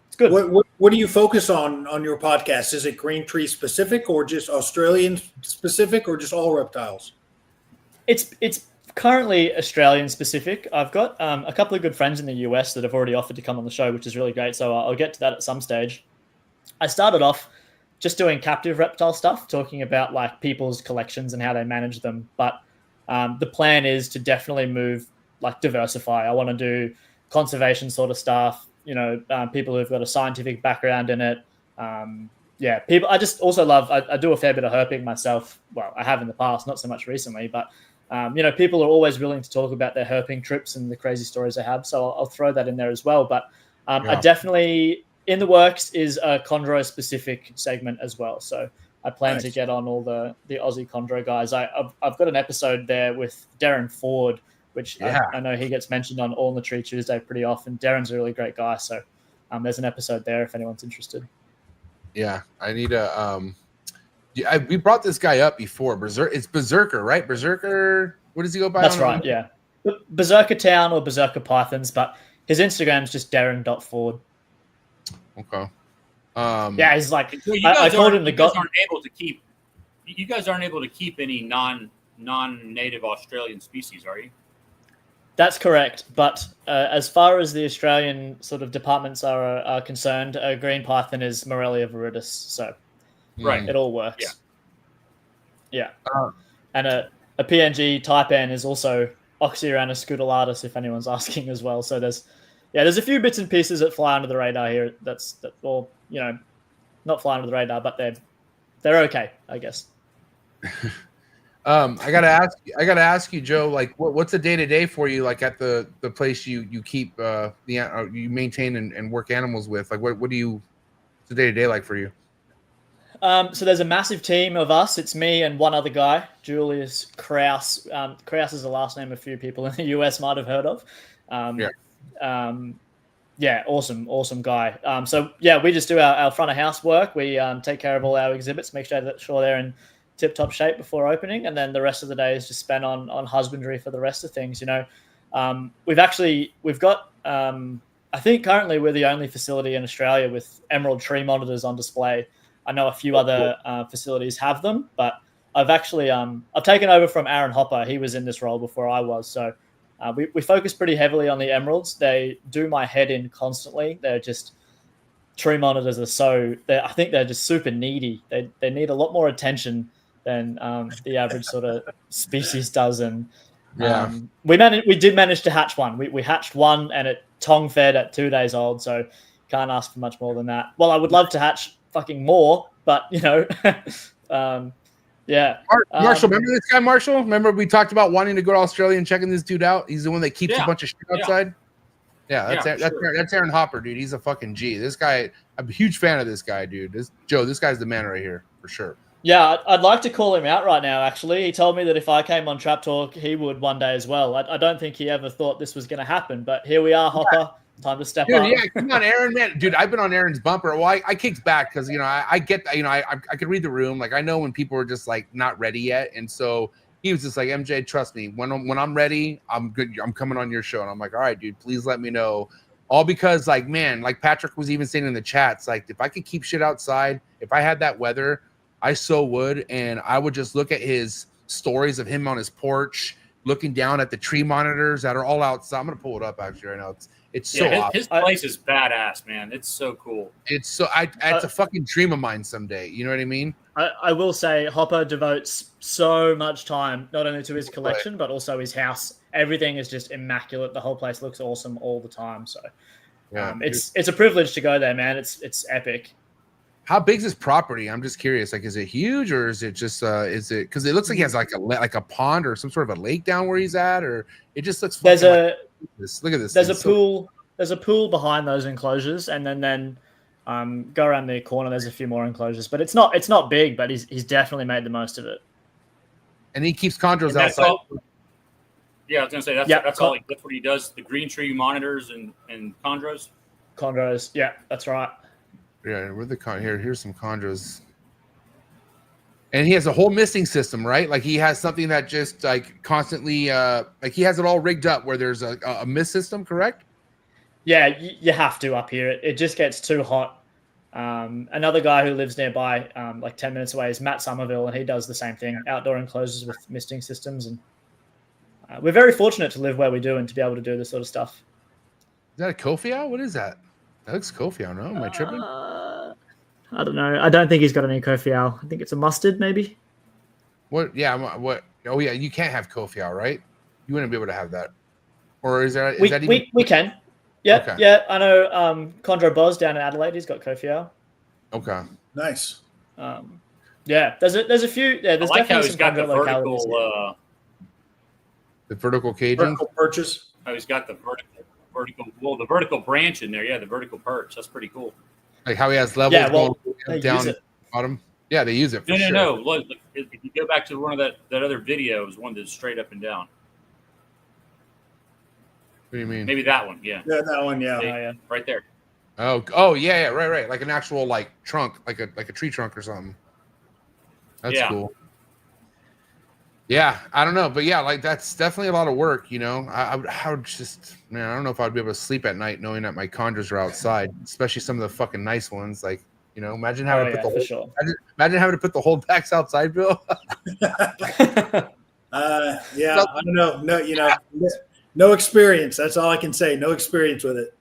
it's good. What do you focus on your podcast? Is it green tree specific or just Australian specific or just all reptiles? It's currently Australian specific. I've got a couple of good friends in the US that have already offered to come on the show, which is really great. So I'll get to that at some stage. I started off just doing captive reptile stuff, talking about like people's collections and how they manage them. But the plan is to definitely diversify. I want to do conservation sort of stuff, people who've got a scientific background in it. People. I just also love, I do a fair bit of herping myself. Well, I have in the past, not so much recently, but people are always willing to talk about their herping trips and the crazy stories they have. So I'll throw that in there as well. But I definitely, in the works is a chondro specific segment as well. So I plan to get on all the Aussie chondro guys. I've got an episode there with Darren Ford, which I know he gets mentioned on All in the Tree Tuesday pretty often. Darren's a really great guy. So there's an episode there if anyone's interested. Yeah, I need we brought this guy up before. It's Berserker, right? Berserker. What does he go by? That's right. Yeah, Berserker Town or Berserker Pythons, but his Instagram's just Darren.Ford. Okay. He's like, so I told him you guys aren't able to keep any non-native Australian species, are you? That's correct. But as far as the Australian sort of departments are concerned, a green python is Morelia viridis. So it all works. Yeah. And a PNG type N is also Oxyuranus scutulatus, if anyone's asking as well. So there's a few bits and pieces that fly under the radar here. That all not fly under the radar, but they're okay, I guess. I gotta ask you, Joe. Like, what's a day to day for you? Like at the place you keep you maintain and work animals with. Like, what's the day to day like for you? So there's a massive team of us. It's me and one other guy, Julius Kraus. Kraus is the last name a few people in the US might have heard of. Awesome guy. We just do our front of house work. We take care of all our exhibits, make sure they're in tip-top shape before opening, and then the rest of the day is just spent on husbandry for the rest of things. We've got I think currently we're the only facility in Australia with emerald tree monitors on display. I know a few other facilities have them, but I've taken over from Aaron Hopper. He was in this role before I was, so we focus pretty heavily on the emeralds. They do my head in constantly. They're just tree monitors I think they're just super needy. They need a lot more attention than the average sort of species does. And we did manage to hatch one. We hatched one and it tongue fed at 2 days old. So can't ask for much more than that. Well, I would love to hatch fucking more, but Marshall, remember this guy, Marshall? Remember we talked about wanting to go to Australia and checking this dude out? He's the one that keeps a bunch of shit outside. That's Aaron Hopper, dude. He's a fucking G. This guy, I'm a huge fan of this guy, dude. This guy's the man right here for sure. Yeah, I'd like to call him out right now, actually. He told me that if I came on Trap Talk, he would one day as well. I don't think he ever thought this was going to happen, but here we are, Hopper. Time to step up. Yeah, come on, Aaron, man. Dude, I've been on Aaron's bumper. Well, I kicked back because, I get, I could read the room. Like, I know when people are just, like, not ready yet. And so he was just like, MJ, trust me. When I'm ready, I'm good. I'm coming on your show. And I'm like, all right, dude, please let me know. All because, like, man, like Patrick was even saying in the chats, like, if I could keep shit outside, if I had that weather, I so would. And I would just look at his stories of him on his porch, looking down at the tree monitors that are all outside. I'm going to pull it up, actually, right now. It's so awesome. His place is badass, man. It's so cool. It's a fucking dream of mine someday. You know what I mean? I will say Hopper devotes so much time not only to his collection but also his house. Everything is just immaculate. The whole place looks awesome all the time. So it's a privilege to go there, man. It's epic. How big's his property? I'm just curious. Like, is it huge or is it just is it because it looks like he has like a pond or some sort of a lake down where he's at, or it just looks look at this. There's thing. a pool. There's a pool behind those enclosures, and then go around the corner. There's a few more enclosures, but it's not big. But he's definitely made the most of it. And he keeps chondros outside. Yeah, I was gonna say that's all. That's what he does. The green tree monitors and chondros. Chondros, yeah, that's right. Yeah, where the here's some chondros. And he has a whole misting system, right? Like he has something that just like constantly like he has it all rigged up where there's a mist system, correct? Yeah, you have to up here. It just gets too hot. Another guy who lives nearby, like 10 minutes away, is Matt Somerville, and he does the same thing, outdoor enclosures with misting systems. And we're very fortunate to live where we do and to be able to do this sort of stuff. Is that a Kofiau? What is that? That looks Kofiau, no? Am I tripping? I don't know. I don't think he's got any Kofiau. I think it's a mustard, maybe. What? Yeah. What? Oh, yeah. You can't have Kofiau, right? You wouldn't be able to have that. Or is that? Is that even... we can. Yeah. Okay. Yeah. I know. Chondro Boz down in Adelaide, he's got Kofiau. Okay. Nice. Yeah. There's a few. Yeah. There's I like definitely how he's some got the vertical. The vertical caging. Vertical perches. Oh, he's got the the vertical branch in there. Yeah, the vertical perch. That's pretty cool. Like how he has levels going down the bottom. Yeah, they use it. For sure. No. Look, if you go back to one of that other video, it was one that's straight up and down. What do you mean? Maybe that one. Yeah. Yeah, that one. Yeah. Yeah. Right there. Oh, yeah, right. Like an actual like trunk, like a tree trunk or something. That's cool. Yeah, I don't know, but yeah, like that's definitely a lot of work, you know. I would just, man, I don't know if I'd be able to sleep at night knowing that my chondros are outside, especially some of the fucking nice ones. Like, you know, imagine having to put the whole, imagine having to put the whole backs outside, Bill. Yeah, I don't know. No, you know, no experience. That's all I can say. No experience with it.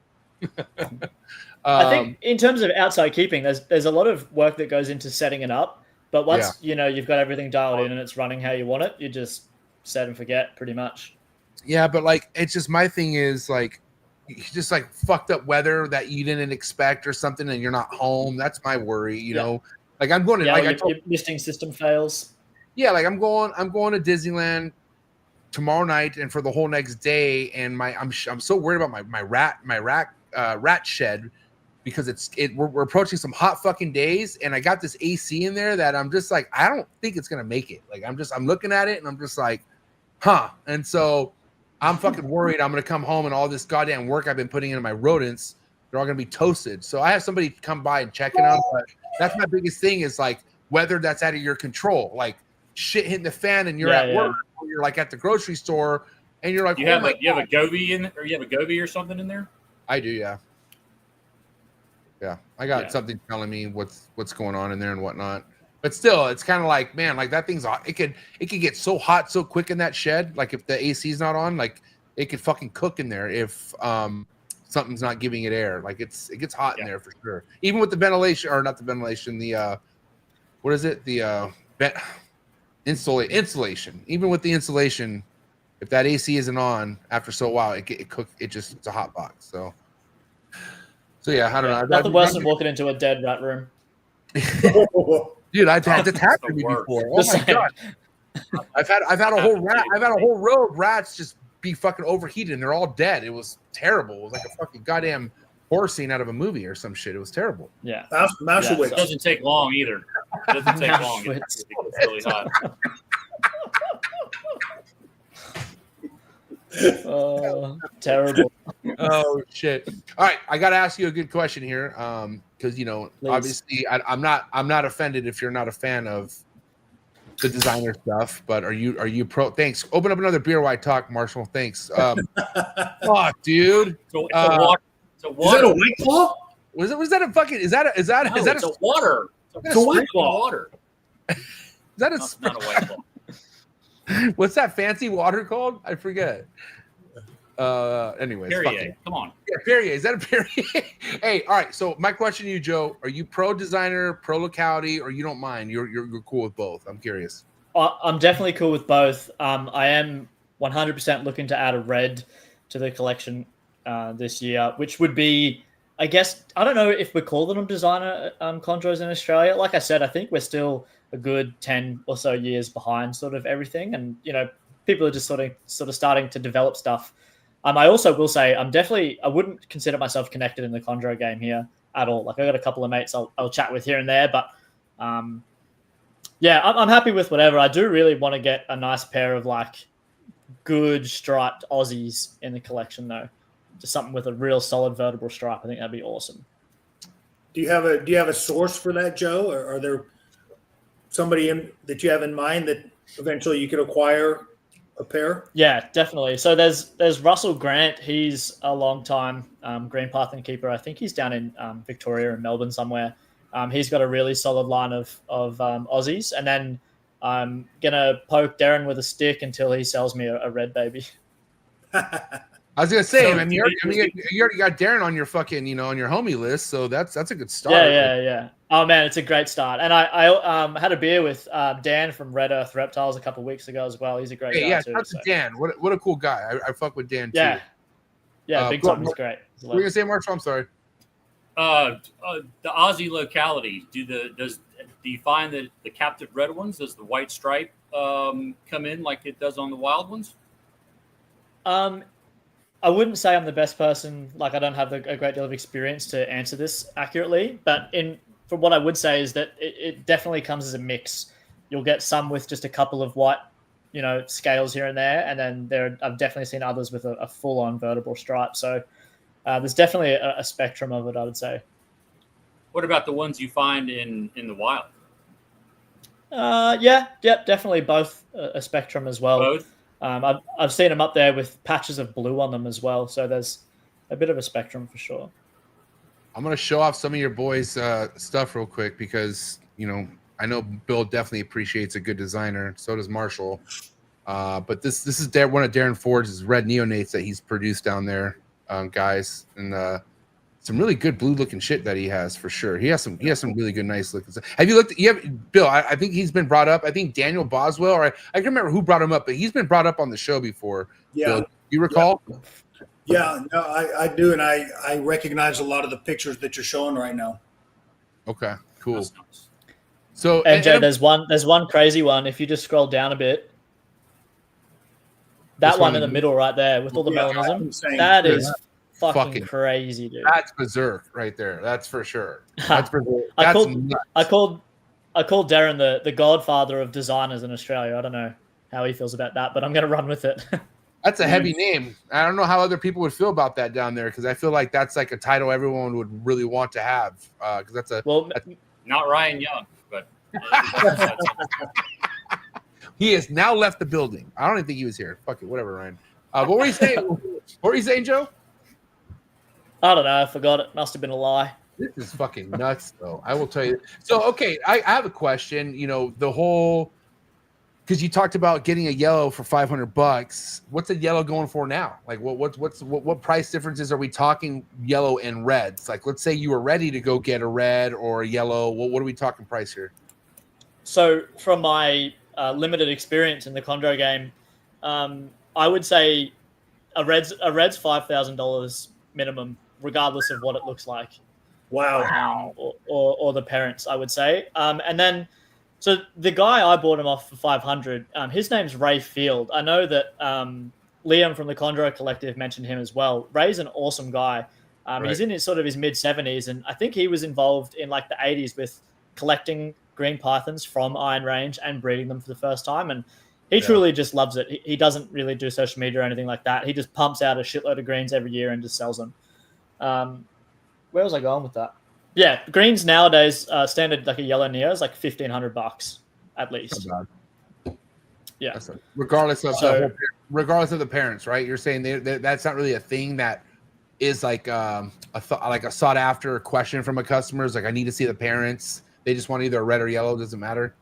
I think in terms of outside keeping, there's a lot of work that goes into setting it up. But once you know you've got everything dialed in and it's running how you want it, you just set and forget pretty much. Yeah, but like it's just my thing is like just like fucked up weather that you didn't expect or something, and you're not home. That's my worry, you know. Like I'm going to your misting system fails. Yeah, like I'm going to Disneyland tomorrow night and for the whole next day, and I'm so worried about my rat shed. Because we're approaching some hot fucking days, and I got this AC in there that I'm just like, I don't think it's gonna make it. Like I'm looking at it and I'm just like, huh. And so I'm fucking worried I'm gonna come home and all this goddamn work I've been putting into my rodents, they're all gonna be toasted. So I have somebody come by and check it out. But that's my biggest thing is like whether that's out of your control, like shit hitting the fan and you're at work, or you're like at the grocery store and you're like, you have a Gobi in, or you have a Gobi or something in there. I do, yeah. Yeah, I got something telling me what's going on in there and whatnot. But still, it's kind of like, man, like that thing's hot. It could get so hot so quick in that shed. Like if the AC's not on, like it could fucking cook in there if something's not giving it air. Like it gets hot in there for sure. Even with the ventilation, or not the ventilation, the what is it? The insulation. Even with the insulation, if that AC isn't on after so a while, it's a hot box. So yeah, I don't know. Nothing worse than walking into a dead rat room. Dude, I've had this happen to me before. Oh my god, I've had a whole row of rats just be fucking overheated and they're all dead. It was terrible. It was like a fucking goddamn horror scene out of a movie or some shit. It was terrible. Yeah, Mauschwitz. It doesn't take long either. It doesn't take long. It's really hot. Terrible. Oh shit. All right, I gotta ask you a good question here, because you know, obviously I'm not offended if you're not a fan of the designer stuff, but are you pro? Thanks. Open up another beer while I talk, Marshall. Thanks. Fuck, dude. It's a water. Is that a White Claw? Was that a fucking? Is that it's a water? It's a White Claw. Water. Is that a? Not a White Claw. What's that fancy water called? I forget. Anyways, Perrier, come on. Yeah, Perrier. Is that a Perrier? Hey, all right. So my question to you, Joe, are you pro designer, pro locality, or you don't mind? You're cool with both. I'm curious. I'm definitely cool with both. I am 100% looking to add a red to the collection this year, which would be, I guess, I don't know if we call them designer chondros in Australia. Like I said, I think we're still a good 10 or so years behind sort of everything. And, people are just sort of starting to develop stuff. I also will say I wouldn't consider myself connected in the chondro game here at all. Like I got a couple of mates I'll chat with here and there, but yeah, I'm happy with whatever. I do really want to get a nice pair of like good striped Aussies in the collection though. Just something with a real solid vertebral stripe. I think that'd be awesome. Do you have a source for that, Joe? Or are there somebody that you have in mind that eventually you could acquire a pair? Yeah, definitely. So there's Russell Grant. He's a long time green python keeper. I think he's down in Victoria and Melbourne somewhere. He's got a really solid line of Aussies, and then I'm gonna poke Darren with a stick until he sells me a red baby. I was gonna say, you already got Darren on your fucking, on your homie list, so that's a good start. Yeah. Oh man, it's a great start. And I had a beer with Dan from Red Earth Reptiles a couple of weeks ago as well. He's a great guy yeah, too. shout out to Dan. What a cool guy. I fuck with Dan yeah. too. Yeah, big time. He's great. What were you gonna say, Mark? I'm sorry. The Aussie locality. Do you find that the captive red ones, does the white stripe come in like it does on the wild ones? I wouldn't say I'm the best person. Like I don't have a great deal of experience to answer this accurately, but from what I would say is that it definitely comes as a mix. You'll get some with just a couple of white, scales here and there, and then I've definitely seen others with a full-on vertebral stripe. So there's definitely a spectrum of it, I would say. What about the ones you find in the wild? Yeah, definitely both a spectrum as well. Both. I've seen them up there with patches of blue on them as well. So there's a bit of a spectrum for sure. I'm going to show off some of your boys' stuff real quick because, I know Bill definitely appreciates a good designer. So does Marshall. But this is one of Darren Ford's red neonates that he's produced down there, guys. And some really good blue looking shit that he has for sure. He has some really good, nice looking stuff. Have you looked at, Bill, I think he's been brought up. I think Daniel Boswell, or I can remember who brought him up, but he's been brought up on the show before. Yeah. Bill, you recall? Yeah, no, I do. And I recognize a lot of the pictures that you're showing right now. Okay, cool. That's nice. So, MJ, there's one crazy one. If you just scroll down a bit, that one in the middle right there with all the melanism, that is fucking crazy, dude. That's berserk right there. That's for sure. That's berserk. I called Darren the godfather of designers in Australia. I don't know how he feels about that, but I'm going to run with it. That's a heavy name. I don't know how other people would feel about that down there because I feel like that's like a title everyone would really want to have. Because that's not Ryan Young, but he has now left the building. I don't even think he was here. Fuck it, whatever, Ryan. What were you saying? What were you saying, Joe? I don't know. I forgot it. Must have been a lie. This is fucking nuts, though. I will tell you. So, okay, I have a question. The whole. Because you talked about getting a yellow for $500. What's a yellow going for now? Like, what price differences are we talking? Yellow and reds. Like, let's say you were ready to go get a red or a yellow. What are we talking price here? So, from my limited experience in the chondro game, I would say a red's $5,000 minimum, regardless of what it looks like. Wow. Or the parents, I would say, and then. So the guy I bought him off for $500, his name's Ray Field. I know that Liam from the Chondro Collective mentioned him as well. Ray's an awesome guy. Right. He's in his mid-70s, and I think he was involved in like the 80s with collecting green pythons from Iron Range and breeding them for the first time. And he truly just loves it. He doesn't really do social media or anything like that. He just pumps out a shitload of greens every year and just sells them. Where was I going with that? Yeah, greens nowadays, standard like a yellow neo is like $1,500 at least. Yeah, regardless of the parents, right? You're saying that's not really a thing that is like a sought after question from a customer. Is like, I need to see the parents. They just want either red or yellow. Doesn't matter.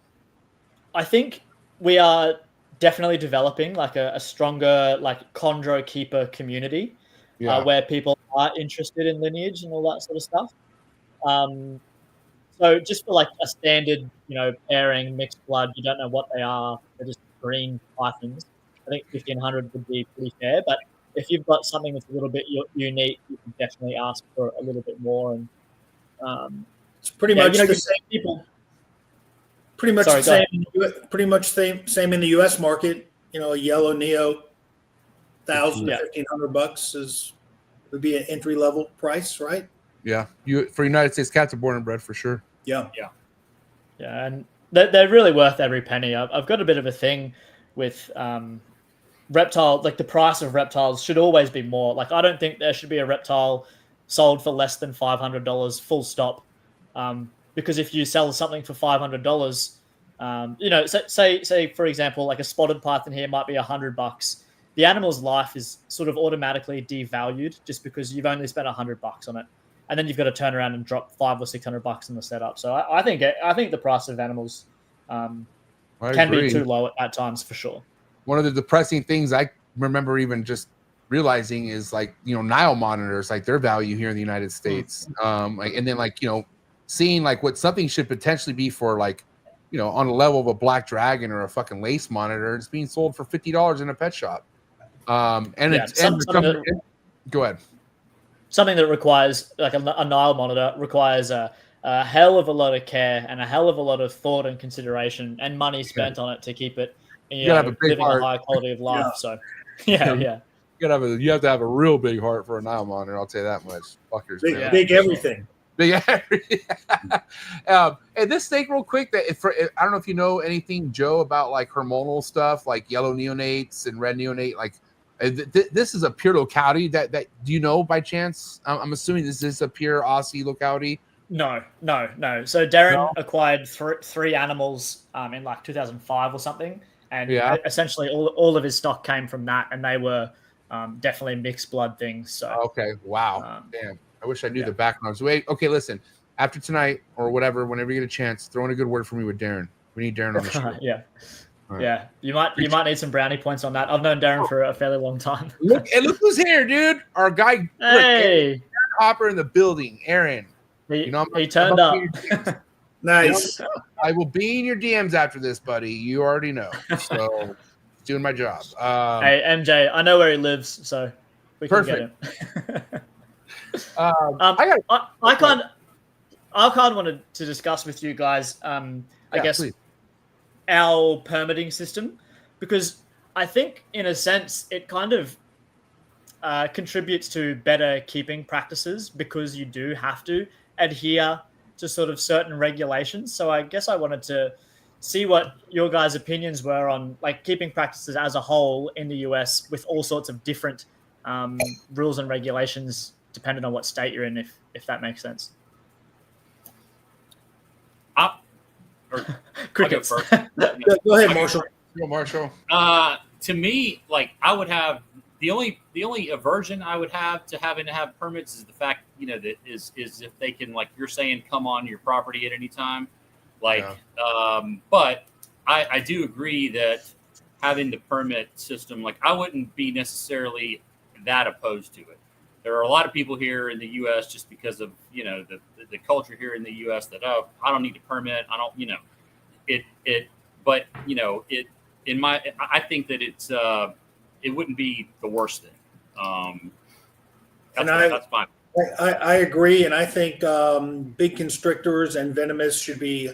I think we are definitely developing like a stronger like chondro keeper community where people are interested in lineage and all that sort of stuff. So just for like a standard, pairing mixed blood, you don't know what they are. They're just green pythons. I think 1,500 would be pretty fair. But if you've got something that's a little bit unique, you can definitely ask for a little bit more. And it's pretty much the same people. Pretty much the same. Pretty much same in the U.S. market. A yellow Neo, $1,000 to $1,500 would be an entry level price, right? Yeah, for United States cats are born and bred for sure. Yeah, and they're really worth every penny. I've got a bit of a thing with reptile, like the price of reptiles should always be more. Like I don't think there should be a reptile sold for less than $500, full stop. Because if you sell something for $500, say for example, like a spotted python here might be $100. The animal's life is sort of automatically devalued just because you've only spent $100 on it. And then you've got to turn around and drop $500 or $600 in the setup. So I think the price of animals can be too low at times for sure. One of the depressing things I remember even just realizing is like Nile monitors, like their value here in the United States, and then seeing like what something should potentially be for like on a level of a black dragon or a fucking lace monitor, it's being sold for $50 in a pet shop. Go ahead. Something that requires like a Nile monitor requires a hell of a lot of care and a hell of a lot of thought and consideration and money spent on it to keep it living a high quality of life. So you have to have a real big heart for a Nile monitor. I'll tell you that much. Fuckers, big everything. Big everything. And this thing, real quick, I don't know if you know anything, Joe, about like hormonal stuff, like yellow neonates and red neonate, like. This is a pure locality that do you know by chance? I'm assuming this is a pure Aussie locality. No. So Darren acquired three animals in like 2005 or something, and essentially all of his stock came from that, and they were definitely mixed blood things. So okay, wow, damn. I wish I knew the background. So okay, listen. After tonight or whatever, whenever you get a chance, throw in a good word for me with Darren. We need Darren on the show. Right. Yeah, you might need some brownie points on that. I've known Darren for a fairly long time. Look who's here, dude. Our guy, hey, Hopper in the building. Aaron, he turned up. Nice. I will be in your DMs after this, buddy. You already know. So, doing my job. Hey, MJ, I know where he lives, so we can get him. I kind of wanted to discuss with you guys. I guess. Please. Our permitting system, because I think in a sense it kind of contributes to better keeping practices because you do have to adhere to sort of certain regulations. So I guess I wanted to see what your guys' opinions were on like keeping practices as a whole in the US with all sorts of different rules and regulations depending on what state you're in, if that makes sense. Crickets. Go ahead, Marshall. Go, Marshall. To me, like I would have the only aversion I would have to having to have permits is the fact that is if they can, like you're saying, come on your property at any time. Like, but I do agree that having the permit system, like I wouldn't be necessarily that opposed to it. There are a lot of people here in the U.S. just because of the culture here in the U.S. that I don't need a permit. I don't but I think that it wouldn't be the worst thing. That's fine. I agree, and I think big constrictors and venomous should be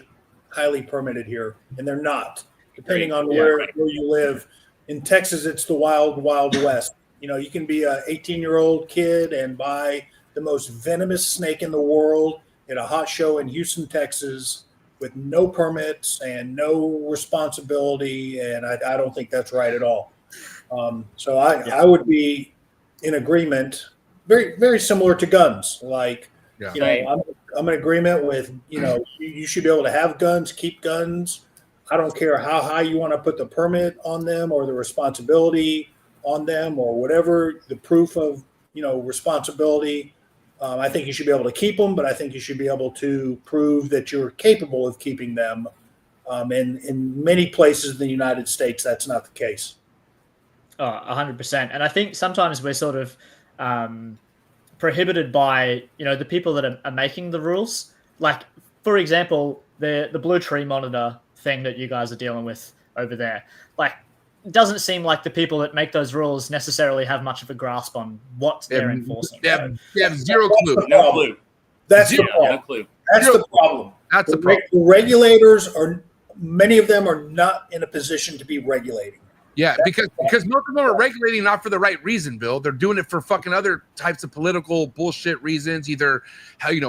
highly permitted here, and they're not, depending on where you live. In Texas, it's the wild west. You can be a 18-year-old kid and buy the most venomous snake in the world at a hot show in Houston, Texas, with no permits and no responsibility, and I don't think that's right at all. So I would be in agreement, very, very similar to guns. Like, I'm in agreement with, you should be able to have guns, keep guns. I don't care how high you want to put the permit on them or the responsibility on them or whatever the proof of, responsibility. I think you should be able to keep them, but I think you should be able to prove that you're capable of keeping them And in many places in the United States, that's not the case. 100%. And I think sometimes we're sort of prohibited by, the people that are making the rules. Like, for example, the blue tree monitor thing that you guys are dealing with over there. Like, it doesn't seem like the people that make those rules necessarily have much of a grasp on what they're enforcing. They have zero clue. No clue. That's Zero. the problem. No clue. That's the problem. That's the The problem. regulators many of them are not in a position to be regulating. Yeah, because most of them are regulating not for the right reason, Bill. They're doing it for fucking other types of political bullshit reasons, either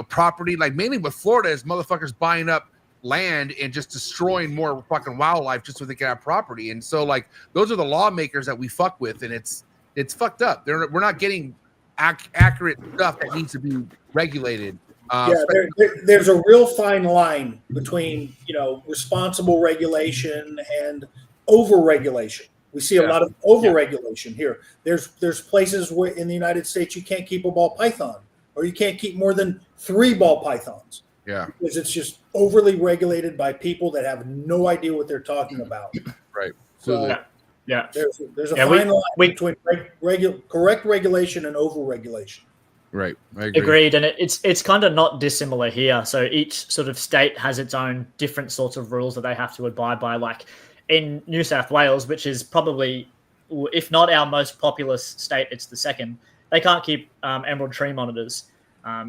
property, like mainly with Florida is motherfuckers buying up land and just destroying more fucking wildlife just so they can have property. And so like those are the lawmakers that we fuck with, and it's fucked up. We're not getting accurate stuff that needs to be regulated. There's a real fine line between responsible regulation and over-regulation. We see a lot of over-regulation here. There's places where in the United States you can't keep a ball python, or you can't keep more than 3 ball pythons. Yeah, because it's just overly regulated by people that have no idea what they're talking about. Right. So yeah, there's a fine line between correct regulation and over-regulation. Right. I agree. Agreed. And it's kind of not dissimilar here. So each sort of state has its own different sorts of rules that they have to abide by. Like in New South Wales, which is probably, if not our most populous state, it's the second. They can't keep emerald tree monitors.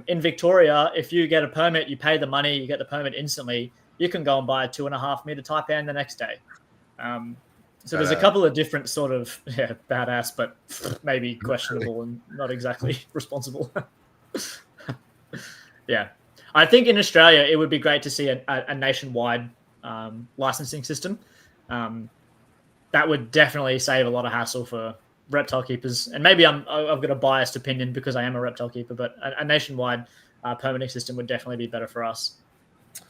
In Victoria, if you get a permit, you pay the money, you get the permit instantly. You can go and buy a 2.5 meter taipan the next day. So there's a couple of different sort of badass, but maybe questionable and not exactly responsible. Yeah, I think in Australia it would be great to see a nationwide licensing system. That would definitely save a lot of hassle for reptile keepers. And maybe I've got a biased opinion because I am a reptile keeper, but a nationwide permitting system would definitely be better for us.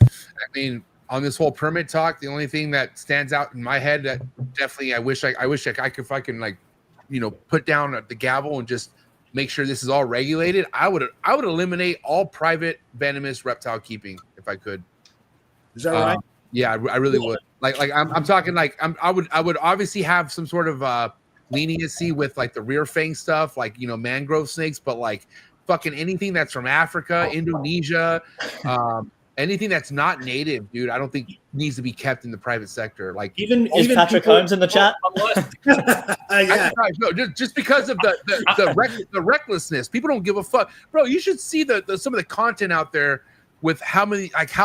I mean, on this whole permit talk, the only thing that stands out in my head that definitely I wish I could fucking put down the gavel and just make sure this is all regulated. I would eliminate all private venomous reptile keeping if I could. Is that right? Yeah, I really would. Like I'm talking like I would obviously have some sort of leniency with like the rear fang stuff, like mangrove snakes, but like fucking anything that's from Africa, Indonesia, anything that's not native, dude, I don't think needs to be kept in the private sector. Like even Patrick Holmes in the chat. Yeah. No, just because of the recklessness, people don't give a fuck, bro. You should see some of the content out there with how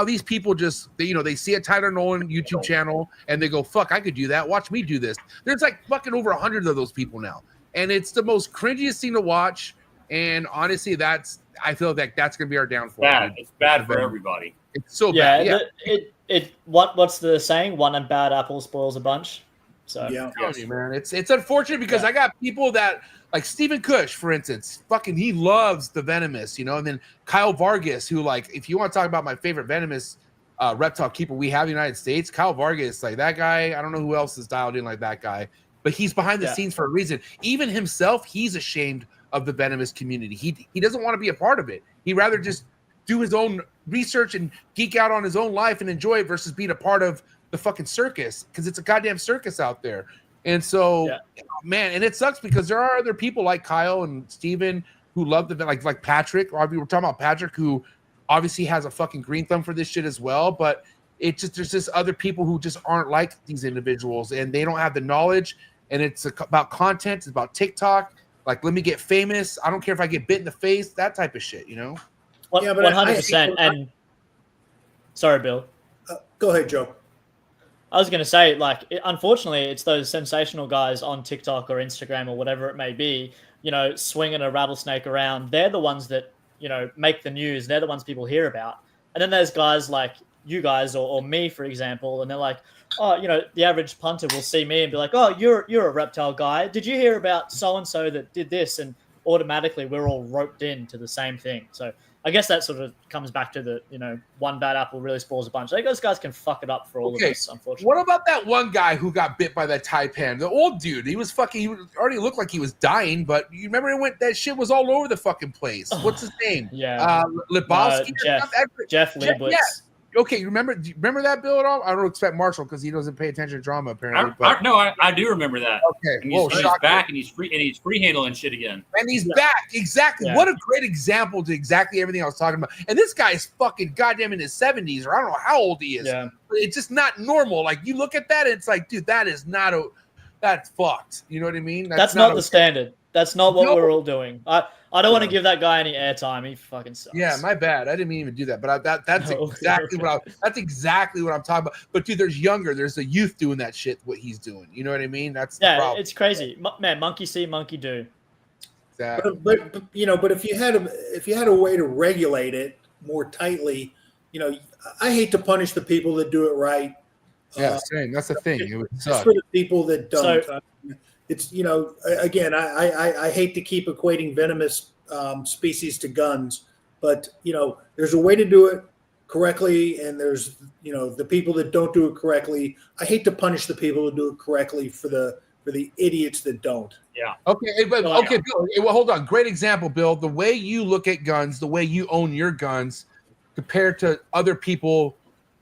these people just they see a Tyler Nolan YouTube channel and they go, fuck, I could do that. Watch me do this. There's like fucking over 100 of those people now, and it's the most cringiest thing to watch. And honestly, I feel like that's gonna be our downfall. Bad. It's bad for everybody. It's so bad. Yeah. What's the saying? One bad apple spoils a bunch. So Yeah. You, man, it's unfortunate because I got people that like Stephen Cush, for instance, fucking he loves the venomous, and then Kyle Vargas, who like if you want to talk about my favorite venomous reptile keeper we have in the United States, Kyle Vargas, like that guy. I don't know who else is dialed in like that guy, but he's behind the scenes for a reason. Even himself, he's ashamed of the venomous community. He doesn't want to be a part of it. He'd rather just do his own research and geek out on his own life and enjoy it versus being a part of the fucking circus, because it's a goddamn circus out there. And so, man, and it sucks because there are other people like Kyle and Steven who love the like Patrick. Or we were talking about Patrick, who obviously has a fucking green thumb for this shit as well. But there's just other people who just aren't like these individuals, and they don't have the knowledge. And it's about content. It's about TikTok. Like, let me get famous. I don't care if I get bit in the face. That type of shit, Yeah, but 100%. And sorry, Bill. Go ahead, Joe. I was going to say, like, unfortunately, it's those sensational guys on TikTok or Instagram or whatever it may be, swinging a rattlesnake around. They're the ones that, make the news. They're the ones people hear about. And then there's guys like you guys or me, for example, and they're like, oh, the average punter will see me and be like, oh, you're a reptile guy. Did you hear about so-and-so that did this? And automatically we're all roped into the same thing. So I guess that sort of comes back to the, one bad apple really spoils a bunch. I think those guys can fuck it up for all of us, unfortunately. What about that one guy who got bit by that taipan? The old dude. He already looked like he was dying, but you remember that shit was all over the fucking place. What's his name? Yeah. Lebowski? Jeff Leibowitz. okay, do you remember that, Bill, at all? I don't expect Marshall because he doesn't pay attention to drama apparently. But I do remember that. okay, And whoa, he's back and he's free handling shit again. and he's back. Exactly. Yeah. What a great example to exactly everything I was talking about. And this guy is fucking goddamn in his 70s, or I don't know how old he is. Yeah. But it's just not normal. Like you look at that, and it's like, dude, that's fucked. You know what I mean? That's not the standard. That's not what No. we're all doing. I don't want to give that guy any airtime. He fucking sucks. Yeah, my bad. I didn't even do that, but that's No. exactly that's exactly what I'm talking about. But dude, there's a youth doing that shit. What he's doing, you know what I mean? That's the problem. it's crazy, man. Monkey see, monkey do. Exactly. But you know, but if you had a way to regulate it more tightly, you know, I hate to punish the people that do it right. Yeah, same. That's the thing. It would It's suck. for the people that don't. So- It's, you know, again, I hate to keep equating venomous species to guns, but you know, there's a way to do it correctly, and there's, you know, the people that don't do it correctly. I hate to punish the people who do it correctly for the idiots that don't. Yeah. Okay, Bill. Well, hold on. Great example, Bill. The way you look at guns, the way you own your guns, compared to other people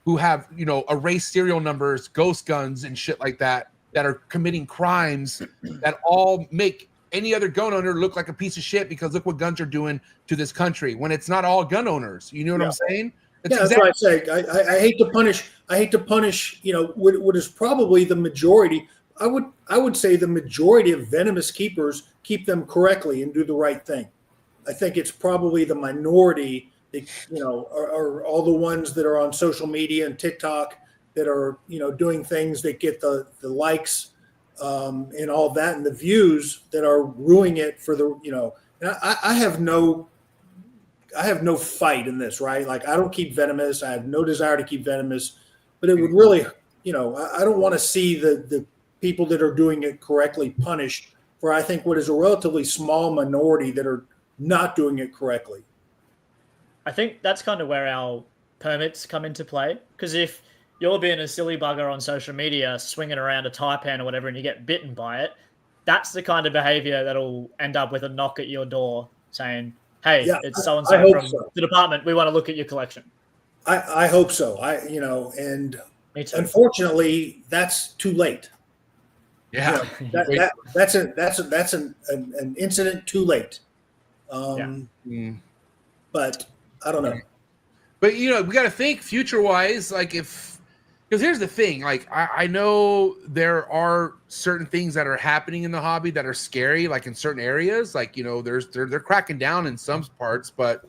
who have, you know, erased serial numbers, ghost guns, and shit like that are committing crimes that all make any other gun owner look like a piece of shit because look what guns are doing to this country when it's not all gun owners. You know what I'm saying? That's what I say. I hate to punish. You know, what is probably the majority. I would say the majority of venomous keepers keep them correctly and do the right thing. I think it's probably the minority that, you know, are all the ones that are on social media and TikTok that are, you know, doing things that get the likes and all that and the views that are ruining it for the, you know. And I have no fight in this, right? Like I don't keep venomous. I have no desire to keep venomous, but it would really, you know, I don't want to see the people that are doing it correctly punished for, I think, what is a relatively small minority that are not doing it correctly. I think that's kind of where our permits come into play, because if you're being a silly bugger on social media, swinging around a Taipan or whatever, and you get bitten by it, that's the kind of behavior that'll end up with a knock at your door saying, hey, it's so-and-so from the department. We want to look at your collection. I hope so. You know, and Me too. unfortunately, that's too late. Yeah. You know, that's an incident too late. But I don't know. But you know, we got to think future-wise. Like because here's the thing. Like I know there are certain things that are happening in the hobby that are scary. Like in certain areas, like, you know, they're cracking down in some parts. But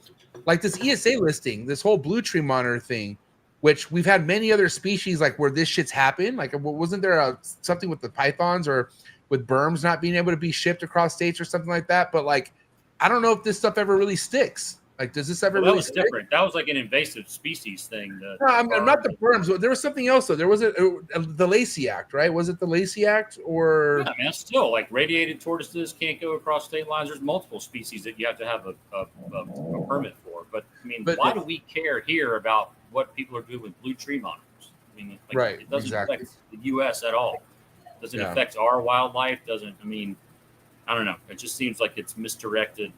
like this ESA listing, this whole blue tree monitor thing, which we've had many other species like where this shit's happened. Like wasn't there something with the pythons or with berms not being able to be shipped across states or something like that? But like, I don't know if this stuff ever really sticks. Like, does this ever That really was stick? different. That was like an invasive species thing. No, I'm not the berms. There was something else though. There was the Lacey Act, right? Was it the Lacey Act or? Yeah, man. Still, like radiated tortoises can't go across state lines. There's multiple species that you have to have a permit for. But I mean, why do we care here about what people are doing with blue tree monitors? I mean, like, right? It doesn't Exactly. affect the U.S. at all. It doesn't affect our wildlife. Doesn't. I mean, I don't know. It just seems like it's misdirected.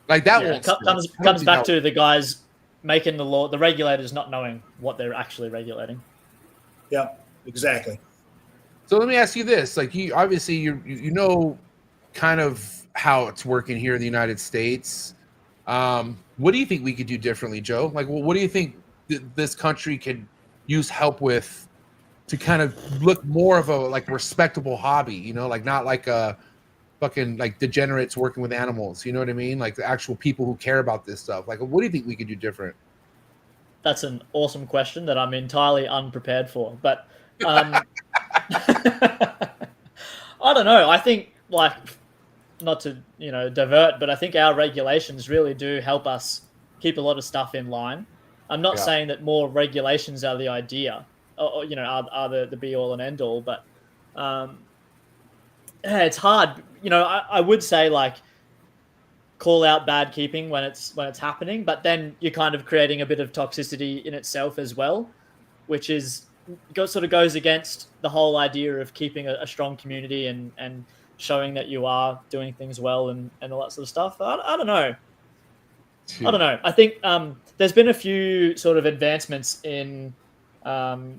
Like that comes back to the guys making the law, the regulators not knowing what they're actually regulating. Yeah, exactly. So let me ask you this: like, you obviously you know kind of how it's working here in the United States. What do you think we could do differently, Joe? Like, well, what do you think this country could use help with to kind of look more of a like respectable hobby? You know, like not like a fucking like degenerates working with animals. You know what I mean? Like the actual people who care about this stuff. Like, what do you think we could do different? That's an awesome question that I'm entirely unprepared for. But I don't know. I think, like, not to, you know, divert, but I think our regulations really do help us keep a lot of stuff in line. I'm not saying that more regulations are the idea, or you know, are the be all and end all, but it's hard. You know, I would say, like, call out bad keeping when it's happening, but then you're kind of creating a bit of toxicity in itself as well, which is sort of goes against the whole idea of keeping a strong community and showing that you are doing things well and all that sort of stuff. I don't know. I don't know. I think there's been a few sort of advancements in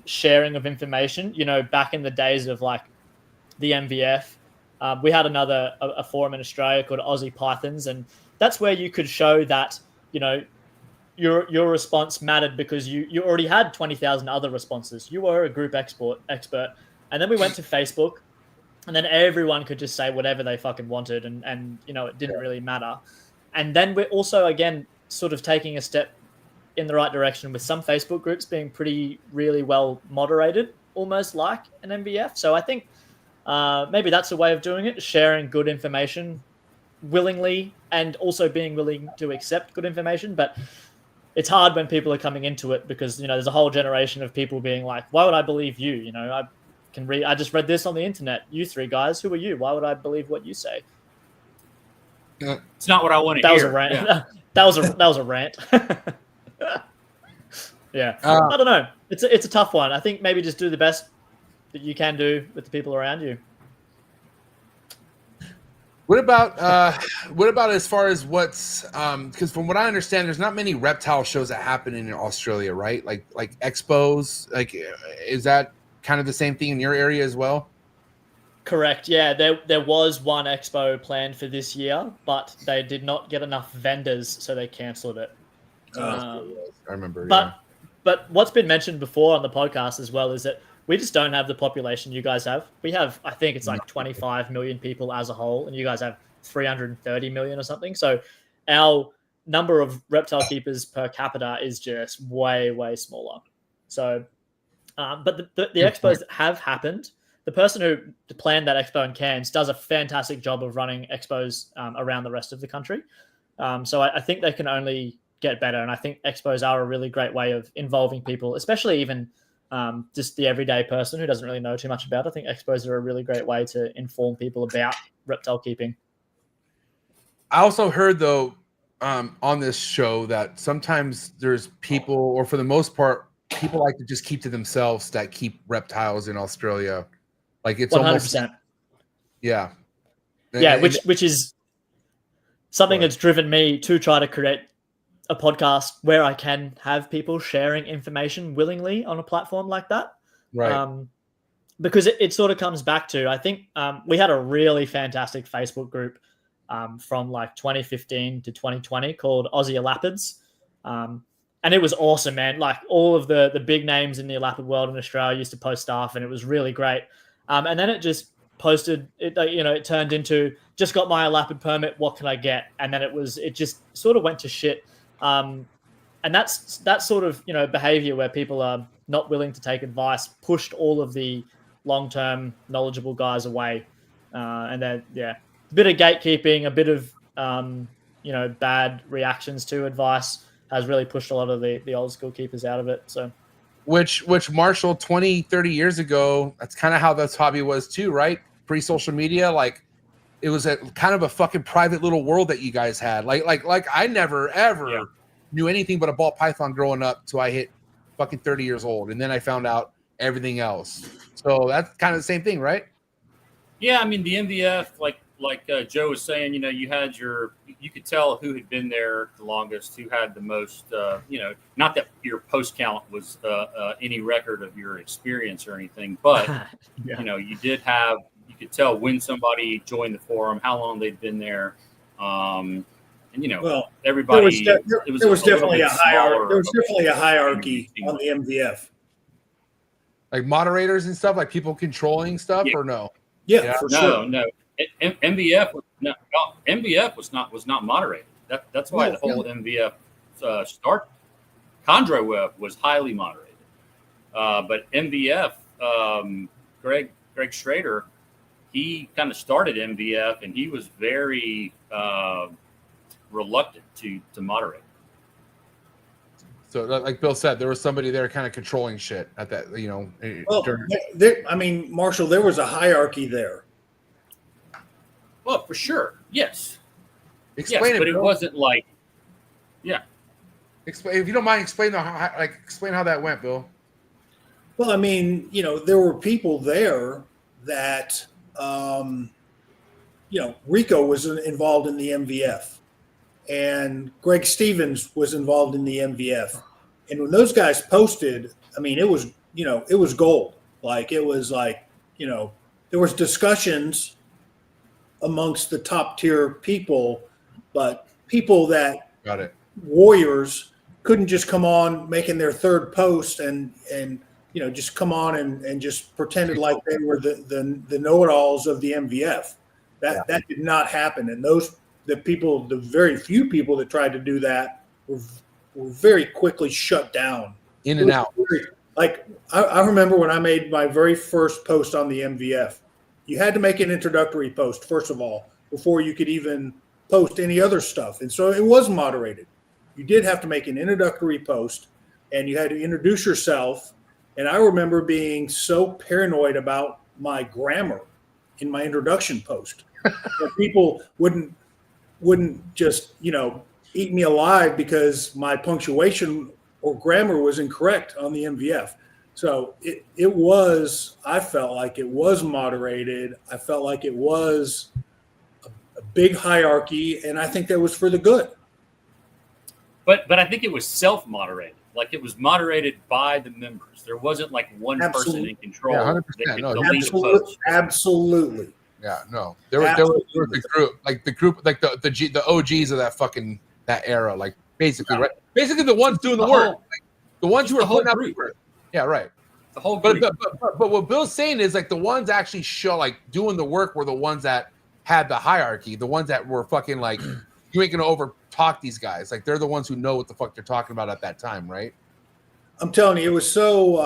sharing of information. You know, back in the days of like the MVF, we had a forum in Australia called Aussie Pythons, and that's where you could show that, you know, your response mattered because you already had 20,000 other responses. You were a group expert, and then we went to Facebook, and then everyone could just say whatever they fucking wanted, and you know, it didn't really matter. And then we're also again sort of taking a step in the right direction with some Facebook groups being really well moderated, almost like an MVF. So I think maybe that's a way of doing it, sharing good information willingly and also being willing to accept good information. But it's hard when people are coming into it because, you know, there's a whole generation of people being like, why would I believe you? You know, I just read this on the internet. You three guys, who are you? Why would I believe what you say? It's not what I want to hear. That was a rant. Yeah. that was a rant. Yeah. I don't know. It's a tough one. I think maybe just do the best that you can do with the people around you. What about as far as what's because from what I understand, there's not many reptile shows that happen in Australia, right? Like expos. Like, is that kind of the same thing in your area as well? Correct. Yeah, there was one expo planned for this year, but they did not get enough vendors, so they cancelled it. I remember. But what's been mentioned before on the podcast as well is that we just don't have the population you guys have. We have, I think it's like 25 million people as a whole, and you guys have 330 million or something. So our number of reptile keepers per capita is just way, way smaller. So, but the expos that have happened, the person who planned that expo in Cairns does a fantastic job of running expos around the rest of the country. So I think they can only get better. And I think expos are a really great way of involving people, especially even just the everyday person who doesn't really know too much about it. I think expos are a really great way to inform people about reptile keeping. I also heard, though, on this show that sometimes there's people, or for the most part, people like to just keep to themselves that keep reptiles in Australia. Like it's 100%. Almost, yeah. Yeah, which is something that's driven me to try to create a podcast where I can have people sharing information willingly on a platform like that. Right. Because it sort of comes back to, I think we had a really fantastic Facebook group from like 2015 to 2020 called Aussie Elapids. And it was awesome, man. Like all of the big names in the elapid world in Australia used to post stuff, and it was really great. And then it just posted, it turned into, just got my elapid permit, what can I get? And then it just sort of went to shit. And that's sort of, behavior where people are not willing to take advice, pushed all of the long-term knowledgeable guys away. And then, a bit of gatekeeping, a bit of, bad reactions to advice has really pushed a lot of the old school keepers out of it. So, which Marshall, 20, 30 years ago, that's kind of how this hobby was too, right? Pre-social media, like it was a kind of a fucking private little world that you guys had. Like I never ever knew anything but a ball python growing up till I hit fucking 30 years old, and then I found out everything else. So that's kind of the same thing, right? Yeah, I mean the MVF, like Joe was saying, you could tell who had been there the longest, who had the most, not that your post count was any record of your experience or anything, but you could tell when somebody joined the forum, how long they'd been there, everybody. There was definitely a hierarchy. There was definitely a hierarchy on the MVF, like moderators and stuff, like people controlling stuff, or no? Yeah, for sure. No. MVF was not moderated. That's why the whole MVF started. ChondroWeb was highly moderated, but MVF, Greg Schrader, he kind of started MVF, and he was very reluctant to moderate. So, like Bill said, there was somebody there kind of controlling shit at that. Well, Marshall, there was a hierarchy there. Well, for sure, yes. Explain it, but Bill. It wasn't like, Explain, if you don't mind, explain how that went, Bill. Well, there were people there that, Rico was involved in the MVF, and Greg Stevens was involved in the MVF. And when those guys posted, I mean, it was, it was gold. Like, it was like, there was discussions amongst the top tier people, but people that Got it. warriors couldn't just come on making their third post and just come on and just pretended like they were the know-it-alls of the MVF. That did not happen. And the very few people that tried to do that were very quickly shut down. In and out. Like, I remember when I made my very first post on the MVF, you had to make an introductory post, first of all, before you could even post any other stuff. And so it was moderated. You did have to make an introductory post, and you had to introduce yourself. And I remember being so paranoid about my grammar in my introduction post that people wouldn't just, eat me alive because my punctuation or grammar was incorrect on the MVF. So I felt like it was moderated. I felt like it was a big hierarchy, and I think that was for the good. But I think it was self-moderated. Like, it was moderated by the members. There wasn't like one person in control. Yeah, 100%. That could No, delete a post. Absolutely. Yeah, no. There was the group, like the OGs of that era, like basically, right? Basically the ones doing the work. Like, the ones who are putting out the work. Yeah, right. The whole But group. but what Bill's saying is, like, the ones actually doing the work were the ones that had the hierarchy, the ones that were fucking like, you ain't gonna over talk these guys. Like, they're the ones who know what the fuck they're talking about at that time, right? I'm telling you, it was so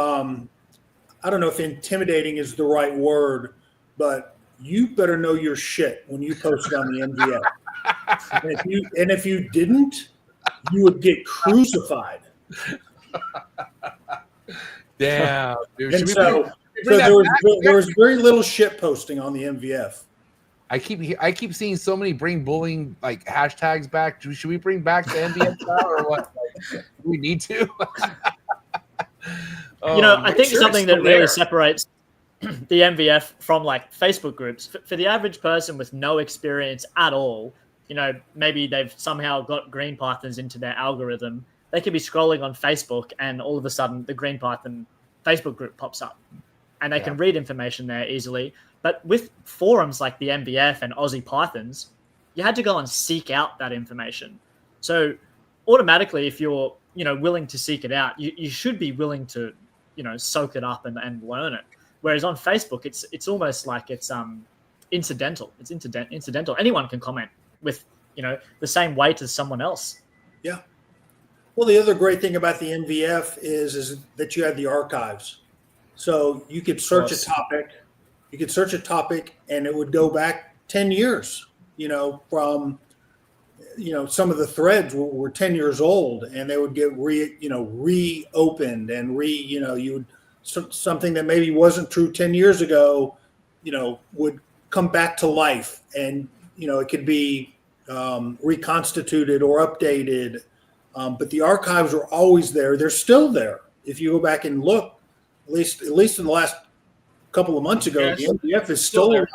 I don't know if intimidating is the right word, but you better know your shit when you posted on the MVF. and if you didn't, you would get crucified. Damn, dude. And so there was very little shit posting on the MVF. I keep seeing so many bring bullying like hashtags back. Should we bring back the MVF now or what? Like, do we need to? I think something that really separates the MVF from like Facebook groups for the average person with no experience at all, maybe they've somehow got Green Pythons into their algorithm. They could be scrolling on Facebook and all of a sudden the Green Python Facebook group pops up and they can read information there easily. But with forums like the MVF and Aussie Pythons, you had to go and seek out that information. So automatically, if you're, willing to seek it out, you should be willing to, soak it up and learn it. Whereas on Facebook, it's almost like it's incidental. It's incidental. Anyone can comment with, the same weight as someone else. Yeah. Well, the other great thing about the MVF is that you had the archives. So you could search a topic. You could search a topic and it would go back 10 years, from, some of the threads were 10 years old and they would get reopened and something that maybe wasn't true 10 years ago, would come back to life and, it could be reconstituted or updated. But the archives are always there. They're still there. If you go back and look, at least in the last couple of months ago, the MVF is still alive,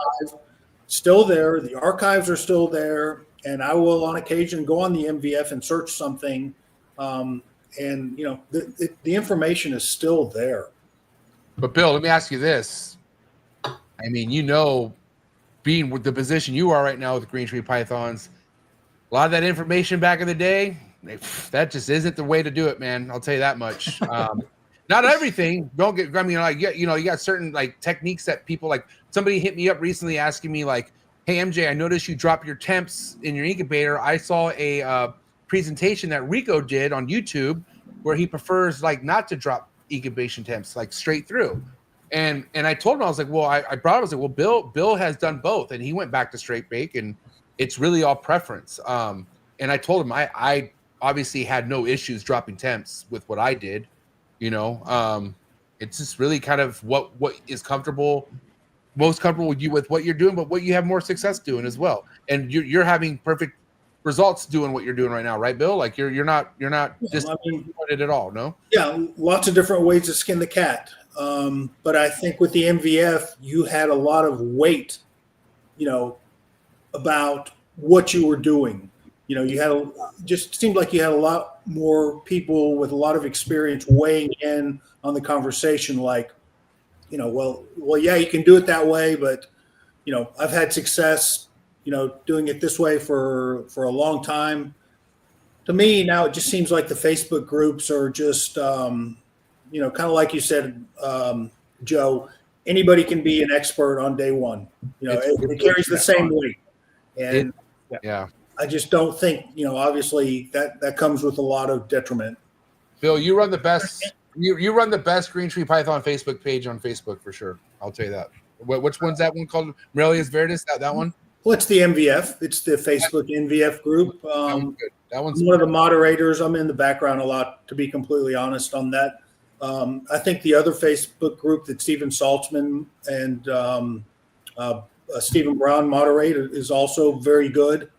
still there. The archives are still there. And I will, on occasion, go on the MVF and search something. The information is still there. But Bill, let me ask you this. I mean, being with the position you are right now with the Green Tree Pythons, a lot of that information back in the day, that just isn't the way to do it, man. I'll tell you that much. Not everything. You got certain like techniques that people like. Somebody hit me up recently asking me like, "Hey MJ, I noticed you drop your temps in your incubator. I saw a presentation that Rico did on YouTube where he prefers like not to drop incubation temps like straight through." And I told him, I was like, well, I brought him, I was like, well, Bill has done both, and he went back to straight bake, and it's really all preference. And I told him I obviously had no issues dropping temps with what I did. It's just really kind of what is most comfortable with you with what you're doing, but what you have more success doing as well. And you're having perfect results doing what you're doing right now, right, Bill? Like you're not disappointed at all, no? Yeah, lots of different ways to skin the cat. But I think with the MVF, you had a lot of weight, about what you were doing. you had just seemed like you had a lot more people with a lot of experience weighing in on the conversation. Like, well, yeah, you can do it that way, but I've had success, doing it this way for a long time. To me, now it just seems like the Facebook groups are just, kind of like you said, Joe. Anybody can be an expert on day one. It carries the same weight, and yeah. I just don't think, obviously that comes with a lot of detriment. Bill, you run the best. You run the best Green Tree Python Facebook page on Facebook for sure. I'll tell you that. Which one's that one called? Morelius Verdis. That one. Well, it's the MVF. It's the Facebook NVF group. That one's one of the moderators. I'm in the background a lot, to be completely honest on that. I think the other Facebook group that Stephen Saltzman and Stephen Brown moderate is also very good.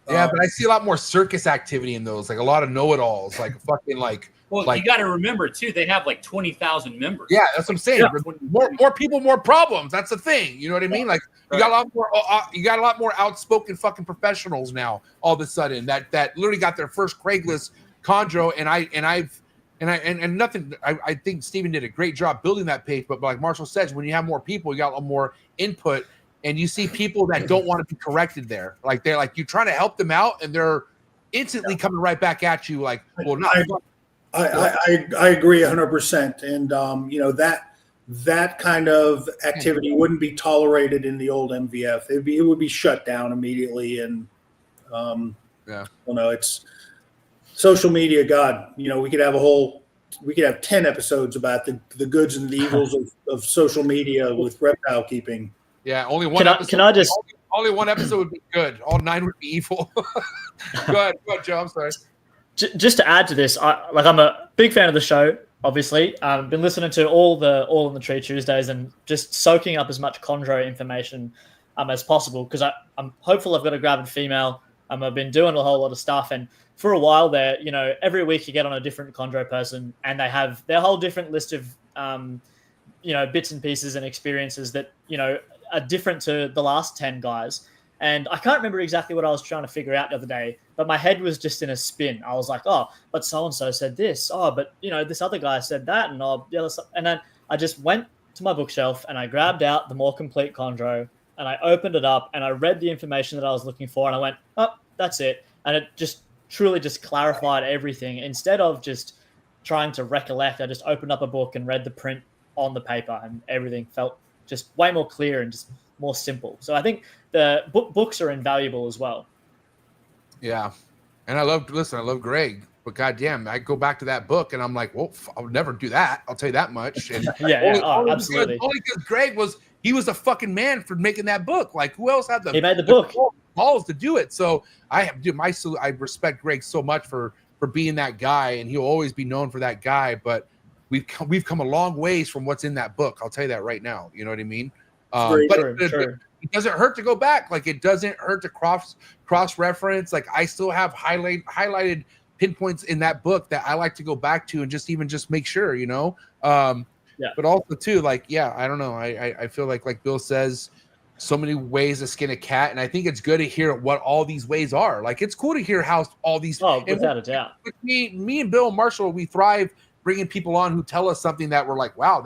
Yeah, but I see a lot more circus activity in those, like a lot of know-it-alls, like fucking like. Well, like, you got to remember too, they have like 20,000 members. Yeah, that's what I'm saying. Yeah. More people, more problems. That's the thing. You know what I mean? Like you got a lot more. You got a lot more outspoken fucking professionals now. All of a sudden, that literally got their first Craigslist chondro, and nothing. I think Steven did a great job building that page. But like Marshall says, when you have more people, you got a lot more input, and you see people that don't want to be corrected there. Like they're like, you're trying to help them out, and they're instantly coming right back at you. Like, well, not. I agree 100%, and that kind of activity wouldn't be tolerated in the old MVF. It would be shut down immediately, and it's social media. God, we could have 10 episodes about the goods and the evils of social media with reptile keeping. Yeah, only one. Only one episode would be good. All 9 would be evil. Go ahead, Joe. I'm sorry. Just to add to this, I'm a big fan of the show. Obviously, been listening to all in the Tree Tuesdays and just soaking up as much chondro information as possible, because I'm hopeful I've got a gravid female. I've been doing a whole lot of stuff, and for a while there, every week you get on a different chondro person, and they have their whole different list of bits and pieces and experiences that are different to the last 10 guys. And I can't remember exactly what I was trying to figure out the other day, but my head was just in a spin. I was like, oh, but so-and-so said this. Oh, but, this other guy said that. And the other stuff. And then I just went to my bookshelf and I grabbed out the more complete chondro and I opened it up and I read the information that I was looking for. And I went, oh, that's it. And it just truly just clarified everything. Instead of just trying to recollect, I just opened up a book and read the print on the paper, and everything felt just way more clear and just more simple. So I think the books are invaluable as well. Yeah. And I love Greg, but goddamn, I go back to that book and I'm like, well, I would never do that. I'll tell you that much. And absolutely. Only because Greg was a fucking man for making that book. Like, who else had he made the book balls to do it? So I respect Greg so much for being that guy, and he'll always be known for that guy. But we've come a long ways from what's in that book. I'll tell you that right now. You know what I mean? It doesn't hurt to go back. Like, it doesn't hurt to cross reference. Like, I still have highlighted pinpoints in that book that I like to go back to and just make sure, but also too, like, I don't know. I feel like Bill says, so many ways to skin a cat. And I think it's good to hear what all these ways are. Like, it's cool to hear how all these, without a doubt. With me and Bill and Marshall, we thrive bringing people on who tell us something that we're like, wow,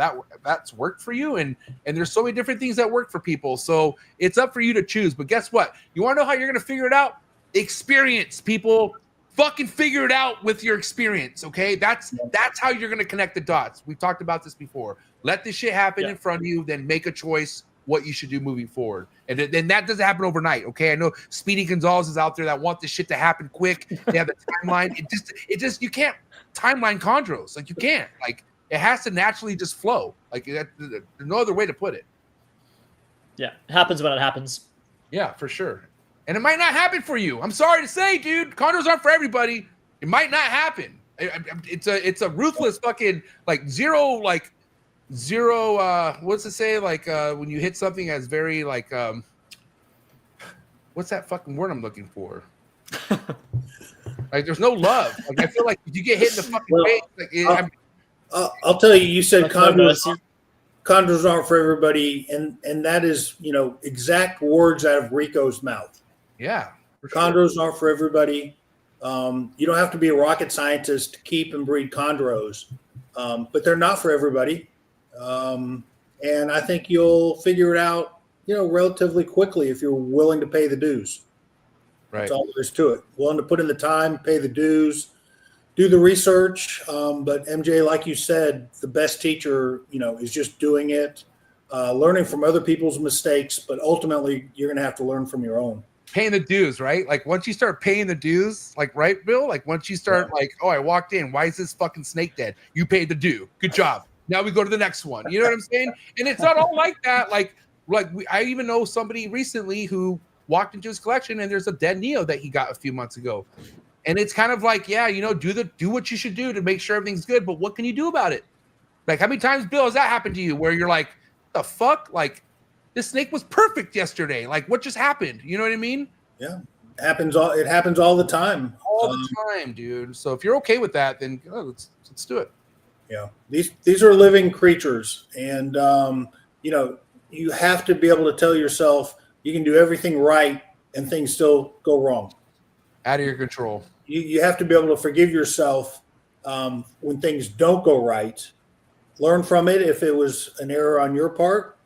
that's worked for you. And there's so many different things that work for people. So it's up for you to choose. But guess what? You want to know how you're going to figure it out? Experience, people. Fucking figure it out with your experience, okay? That's how you're going to connect the dots. We've talked about this before. Let this shit happen in front of you, then make a choice what you should do moving forward. And then that doesn't happen overnight, okay? I know Speedy Gonzalez is out there that want this shit to happen quick. They have the timeline. It just you can't timeline chondros. Like, you can't. Like, it has to naturally just flow. Like, there's no other way to put it. Yeah, it happens when it happens. Yeah, for sure. And it might not happen for you. I'm sorry to say, dude. Chondros aren't for everybody. It might not happen. It's a ruthless fucking zero. What's it say? When you hit something that's very what's that fucking word I'm looking for? Like, there's no love. Like, I feel like if you get hit in the fucking face, I'll tell you. You said chondros aren't for everybody, and that is exact words out of Rico's mouth. Yeah, Chondros aren't for everybody. You don't have to be a rocket scientist to keep and breed chondros, but they're not for everybody. And I think you'll figure it out, relatively quickly if you're willing to pay the dues. Right. That's all there is to it. Willing to put in the time, pay the dues, do the research. But MJ, like you said, the best teacher, is just doing it, learning from other people's mistakes, but ultimately you're going to have to learn from your own. Paying the dues, right? Like once you start paying the dues, like, right, Bill? Like once you start like, oh, I walked in. Why is this fucking snake dead? You paid the due. Good job. Now we go to the next one. You know what I'm saying? And it's not all like that. I even know somebody recently who walked into his collection and there's a dead Neo that he got a few months ago. And it's kind of like, yeah, do what you should do to make sure everything's good. But what can you do about it? Like how many times, Bill, has that happened to you where you're like, the fuck? Like this snake was perfect yesterday. Like what just happened? You know what I mean? Yeah. It happens all the time. All the time, dude. So if you're okay with that, then let's do it. Yeah. These are living creatures. And, you have to be able to tell yourself you can do everything right and things still go wrong. Out of your control. You have to be able to forgive yourself when things don't go right. Learn from it if it was an error on your part.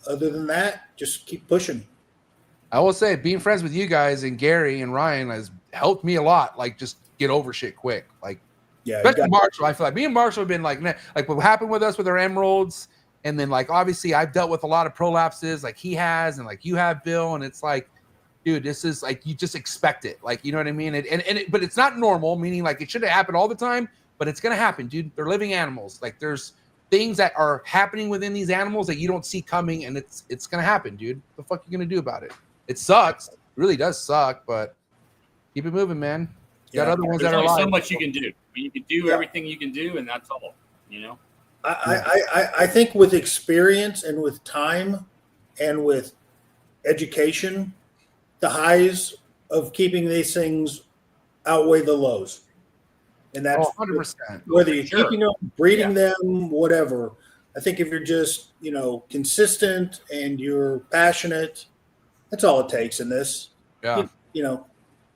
Other than that, just keep pushing. I will say being friends with you guys and Gary and Ryan has helped me a lot. Like just get over shit quick. Like, yeah, especially Marshall. I feel like me and Marshall have been like what happened with us with our emeralds. And then like, obviously I've dealt with a lot of prolapses like he has, and like you have, Bill. And it's like, dude, this is like, you just expect it. Like, you know what I mean? But it's not normal, meaning like it shouldn't happen all the time, but it's going to happen, dude. They're living animals. Like there's things that are happening within these animals that you don't see coming, and it's going to happen, dude. What the fuck are you going to do about it? It sucks. It really does suck, but keep it moving, man. You got other ones that are alive. There's so much you can do. You can do everything you can do, and that's all, I think with experience and with time and with education, the highs of keeping these things outweigh the lows. And that's 100%. Whether you're keeping them, breeding them, whatever. I think if you're just, consistent and you're passionate, that's all it takes in this. Yeah.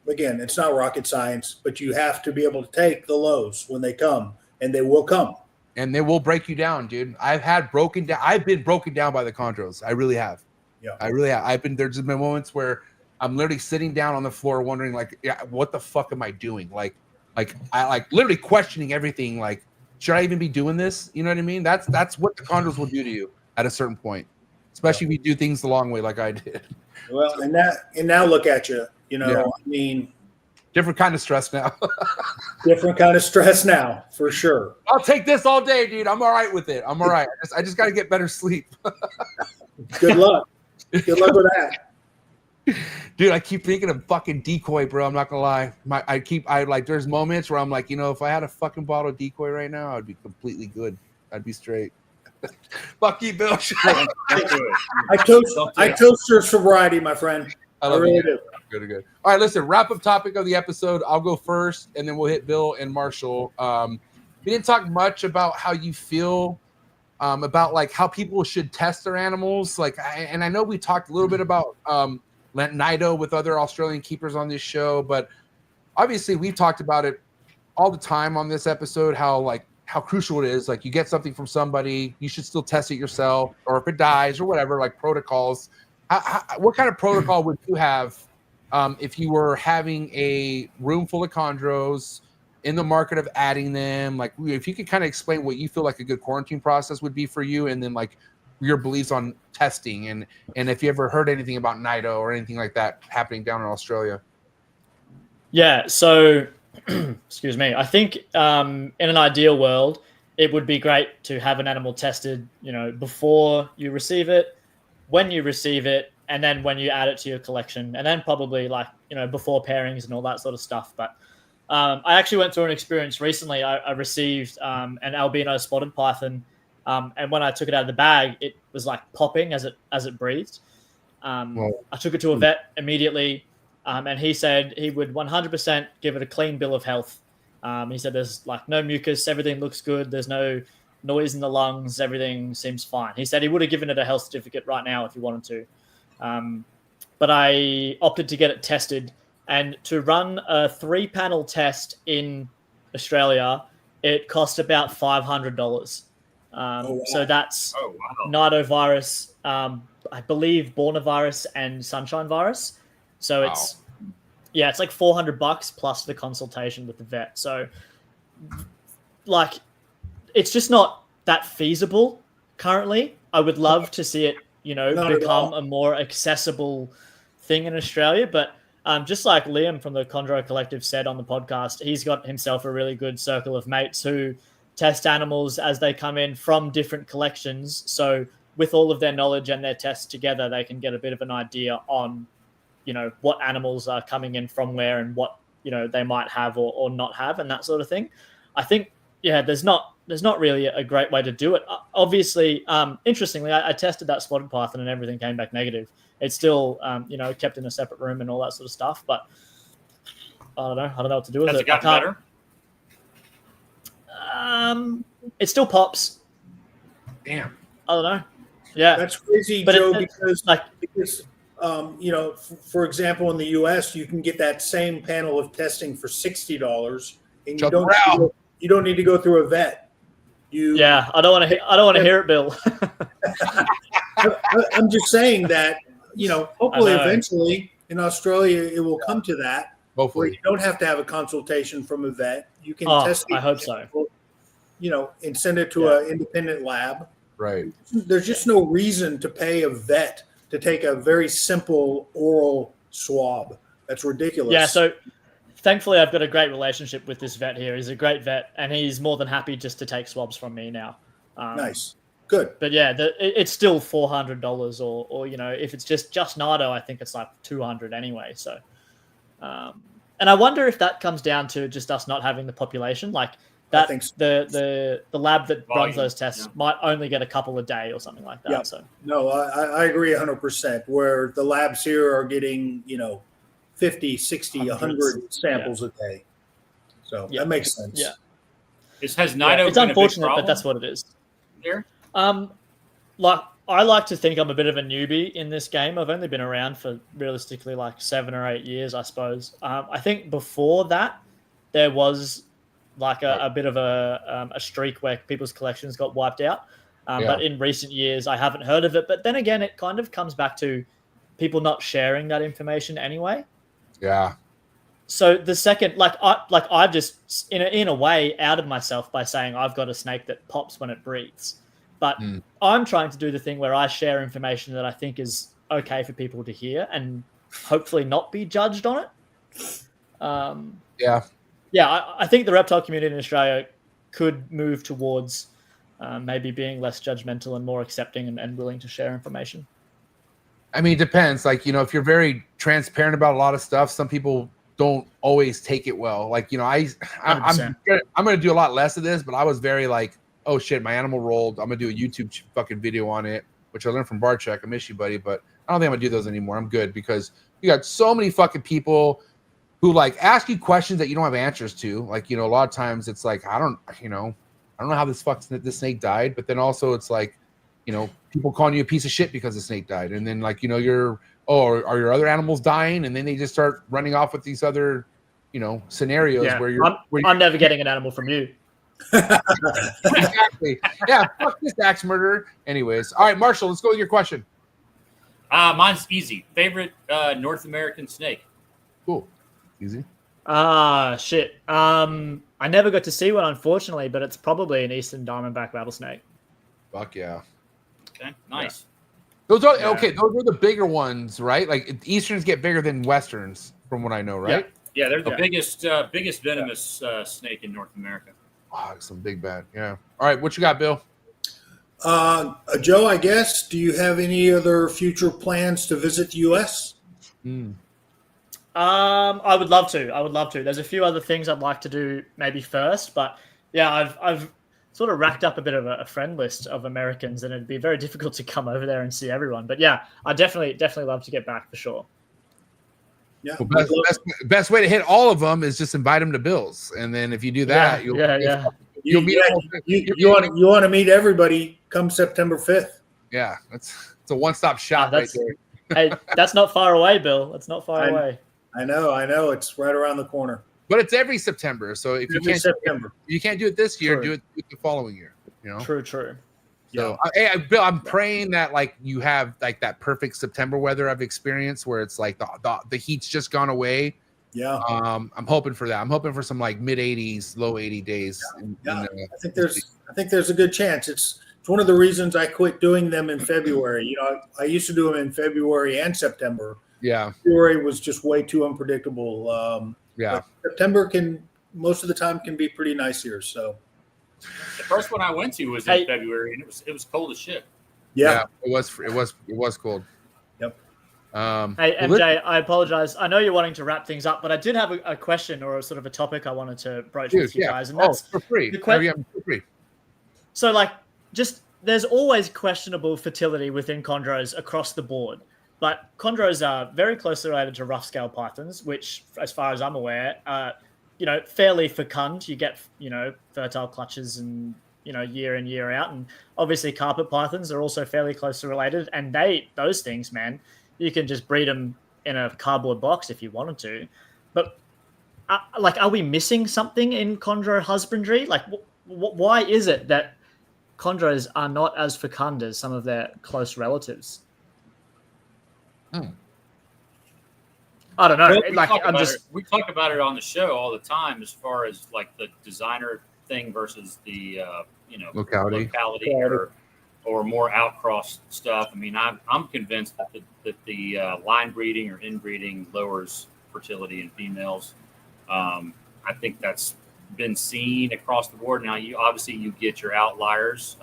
Again, it's not rocket science, but you have to be able to take the lows when they come, and they will come. And they will break you down, dude. I've been broken down by the chondros. I really have. Yeah. I really have. There's been moments where I'm literally sitting down on the floor wondering, like, yeah, what the fuck am I doing? Like I literally questioning everything. Like, should I even be doing this? You know what I mean? That's what the chondros will do to you at a certain point, especially if you do things the long way, like I did. Well, and now look at you. I mean, different kind of stress now. Different kind of stress now, for sure. I'll take this all day, dude. I'm all right with it. I'm all right. I just got to get better sleep. Good luck. Good luck with that. Dude, I keep thinking of fucking decoy, bro. I'm not gonna lie. There's moments where I'm like, if I had a fucking bottle of decoy right now, I'd be completely good. I'd be straight. Fuck you, Bill. I toast your sobriety, my friend. I really do. Good. All right, listen, wrap up topic of the episode. I'll go first, and then we'll hit Bill and Marshall. We didn't talk much about how you feel about like how people should test their animals. And I know we talked a little bit about Nido with other Australian keepers on this show, but obviously we've talked about it all the time on this episode, how crucial it is. Like you get something from somebody, you should still test it yourself, or if it dies or whatever, like protocols. What kind of protocol would you have if you were having a room full of chondros in the market of adding them? Like if you could kind of explain what you feel like a good quarantine process would be for you, and then like your beliefs on testing, and if you ever heard anything about Nido or anything like that happening down in Australia. Yeah, so excuse me. I think in an ideal world, it would be great to have an animal tested, before you receive it, when you receive it, and then when you add it to your collection, and then probably before pairings and all that sort of stuff. But I actually went through an experience recently. I received an albino spotted python, and when I took it out of the bag, it was like popping as it breathed. I took it to a vet immediately, and he said he would 100% give it a clean bill of health. He said there's like no mucus, everything looks good, there's no noise in the lungs, everything seems fine. He said he would have given it a health certificate right now if he wanted to. But I opted to get it tested And to run a 3-panel test in Australia, it cost about $500. wow. So that's Oh, wow. nidovirus, I believe Bornavirus and Sunshine virus. So Wow. it's like $400 plus the consultation with the vet. So like, it's just not that feasible currently. I would love to see it, Not at become all. a more accessible thing in Australia. But just like Liam from the Chondro Collective said on the podcast, he's got himself a really good circle of mates who test animals as they come in from different collections. So with all of their knowledge and their tests together, they can get a bit of an idea on, what animals are coming in from where and what, they might have or not have and that sort of thing. I think, there's not really a great way to do it. Obviously, interestingly, I tested that spotted python and everything came back negative. It's still, kept in a separate room and all that sort of stuff. But I don't know what to do with Has it. it gotten better? It still pops. Damn. I don't know. Yeah, That's crazy, But Joe, it- because like, for example, in the U.S., you can get that same panel of testing for $60, and Chuck Brown. you don't need to go through a vet. I don't want to hear it, Bill. I'm just saying that hopefully I know. eventually in Australia it will come to that where Hopefully. you don't have to have a consultation from a vet. You can Oh, test I hope so. and send it to an independent lab. Right. There's just no reason to pay a vet to take a very simple oral swab. That's ridiculous. Yeah, so thankfully I've got a great relationship with this vet here. He's a great vet, and he's more than happy just to take swabs from me now. Nice. Good. But yeah, it's still $400, or if it's just Nido, I think it's like $200 anyway. So, and I wonder if that comes down to just us not having the population. Like I that, think so. the lab that Volume, runs those tests yeah. might only get a couple a day or something like that. Yeah. So No, I agree 100%. Where the labs here are getting 50, 60, Hundreds. 100 samples a day. So Yeah. that makes sense. Yeah. Has Nido it's been a big unfortunate, problem but that's what it is. here? Like I like to think I'm a bit of a newbie in this game. I've only been around for realistically like 7 or 8 years, I suppose. I think before that there was like a bit of a streak where people's collections got wiped out. But in recent years, I haven't heard of it. But then again, it kind of comes back to people not sharing that information anyway. Yeah. So the second, I've just in a way outed myself by saying I've got a snake that pops when it breathes. But I'm trying to do the thing where I share information that I think is okay for people to hear and hopefully not be judged on it. Yeah, I think the reptile community in Australia could move towards maybe being less judgmental and more accepting and willing to share information. I mean, it depends. Like, if you're very transparent about a lot of stuff, some people don't always take it well. Like, I'm 100%. going to do a lot less of this, but I was very like, oh shit, my animal rolled. I'm going to do a YouTube fucking video on it, which I learned from Barcheck. I miss you, buddy, but I don't think I'm going to do those anymore. I'm good because you got so many fucking people who like ask you questions that you don't have answers to. Like, a lot of times it's like, I don't know how this snake died, but then also it's like, people calling you a piece of shit because the snake died. And then like, are your other animals dying? And then they just start running off with these other, scenarios Yeah, where you're, I'm never getting an animal from you. exactly. Yeah. Fuck this axe murderer. Anyways. All right, Marshall, let's go with your question. Mine's easy. Favorite North American snake? Cool. Easy. Shit. I never got to see one, unfortunately, but it's probably an eastern diamondback rattlesnake. Fuck yeah. Okay, nice. Those are okay. Those are the bigger ones, right? Like Easterns get bigger than Westerns, from what I know, right? Yeah, they're the biggest venomous snake in North America. Oh, some big bad. Yeah. All right, what you got, Bill? Joe, I guess, do you have any other future plans to visit the U.S.? I would love to. There's a few other things I'd like to do maybe first, but yeah, I've sort of racked up a bit of a friend list of Americans, and it'd be very difficult to come over there and see everyone. But yeah, I definitely love to get back for sure. Yeah. Well, best way to hit all of them is just invite them to Bill's, and then if you do that, You want to meet everybody come September 5th. Yeah, it's a one-stop shop right there. Hey, that's not far away, Bill. That's not far away. I know. It's right around the corner. But it's every September. So if Every September. you can't do it this year, True. do it the following year. You know. True. So Bill, I'm praying that like you have like that perfect September weather I've experienced where it's like the heat's just gone away. Yeah. I'm hoping for that. I'm hoping for some like mid 80s, low 80 days. I think there's a good chance. It's one of the reasons I quit doing them in February. You know, I used to do them in February and September. Yeah. February was just way too unpredictable. Yeah. September most of the time can be pretty nice here. So The first one I went to was in February, and it was cold as shit. yeah, it was cold. Yep. Hey, MJ, I apologize. I know you're wanting to wrap things up, but I did have a question or a sort of a topic I wanted to broach with you guys, and that's for free. For free. So, like, just there's always questionable fertility within chondros across the board, but chondros are very closely related to rough scale pythons, which, as far as I'm aware, fairly fecund. You get, fertile clutches and, year in, year out. And obviously carpet pythons are also fairly closely related. And those things, man, you can just breed them in a cardboard box if you wanted to. But are we missing something in chondro husbandry? Like, why is it that chondros are not as fecund as some of their close relatives? I don't know. Well, we talk about it on the show all the time, as far as like the designer thing versus the locality or more outcross stuff. I mean, I'm convinced that the line breeding or inbreeding lowers fertility in females. I think that's been seen across the board. Now, you get your outliers.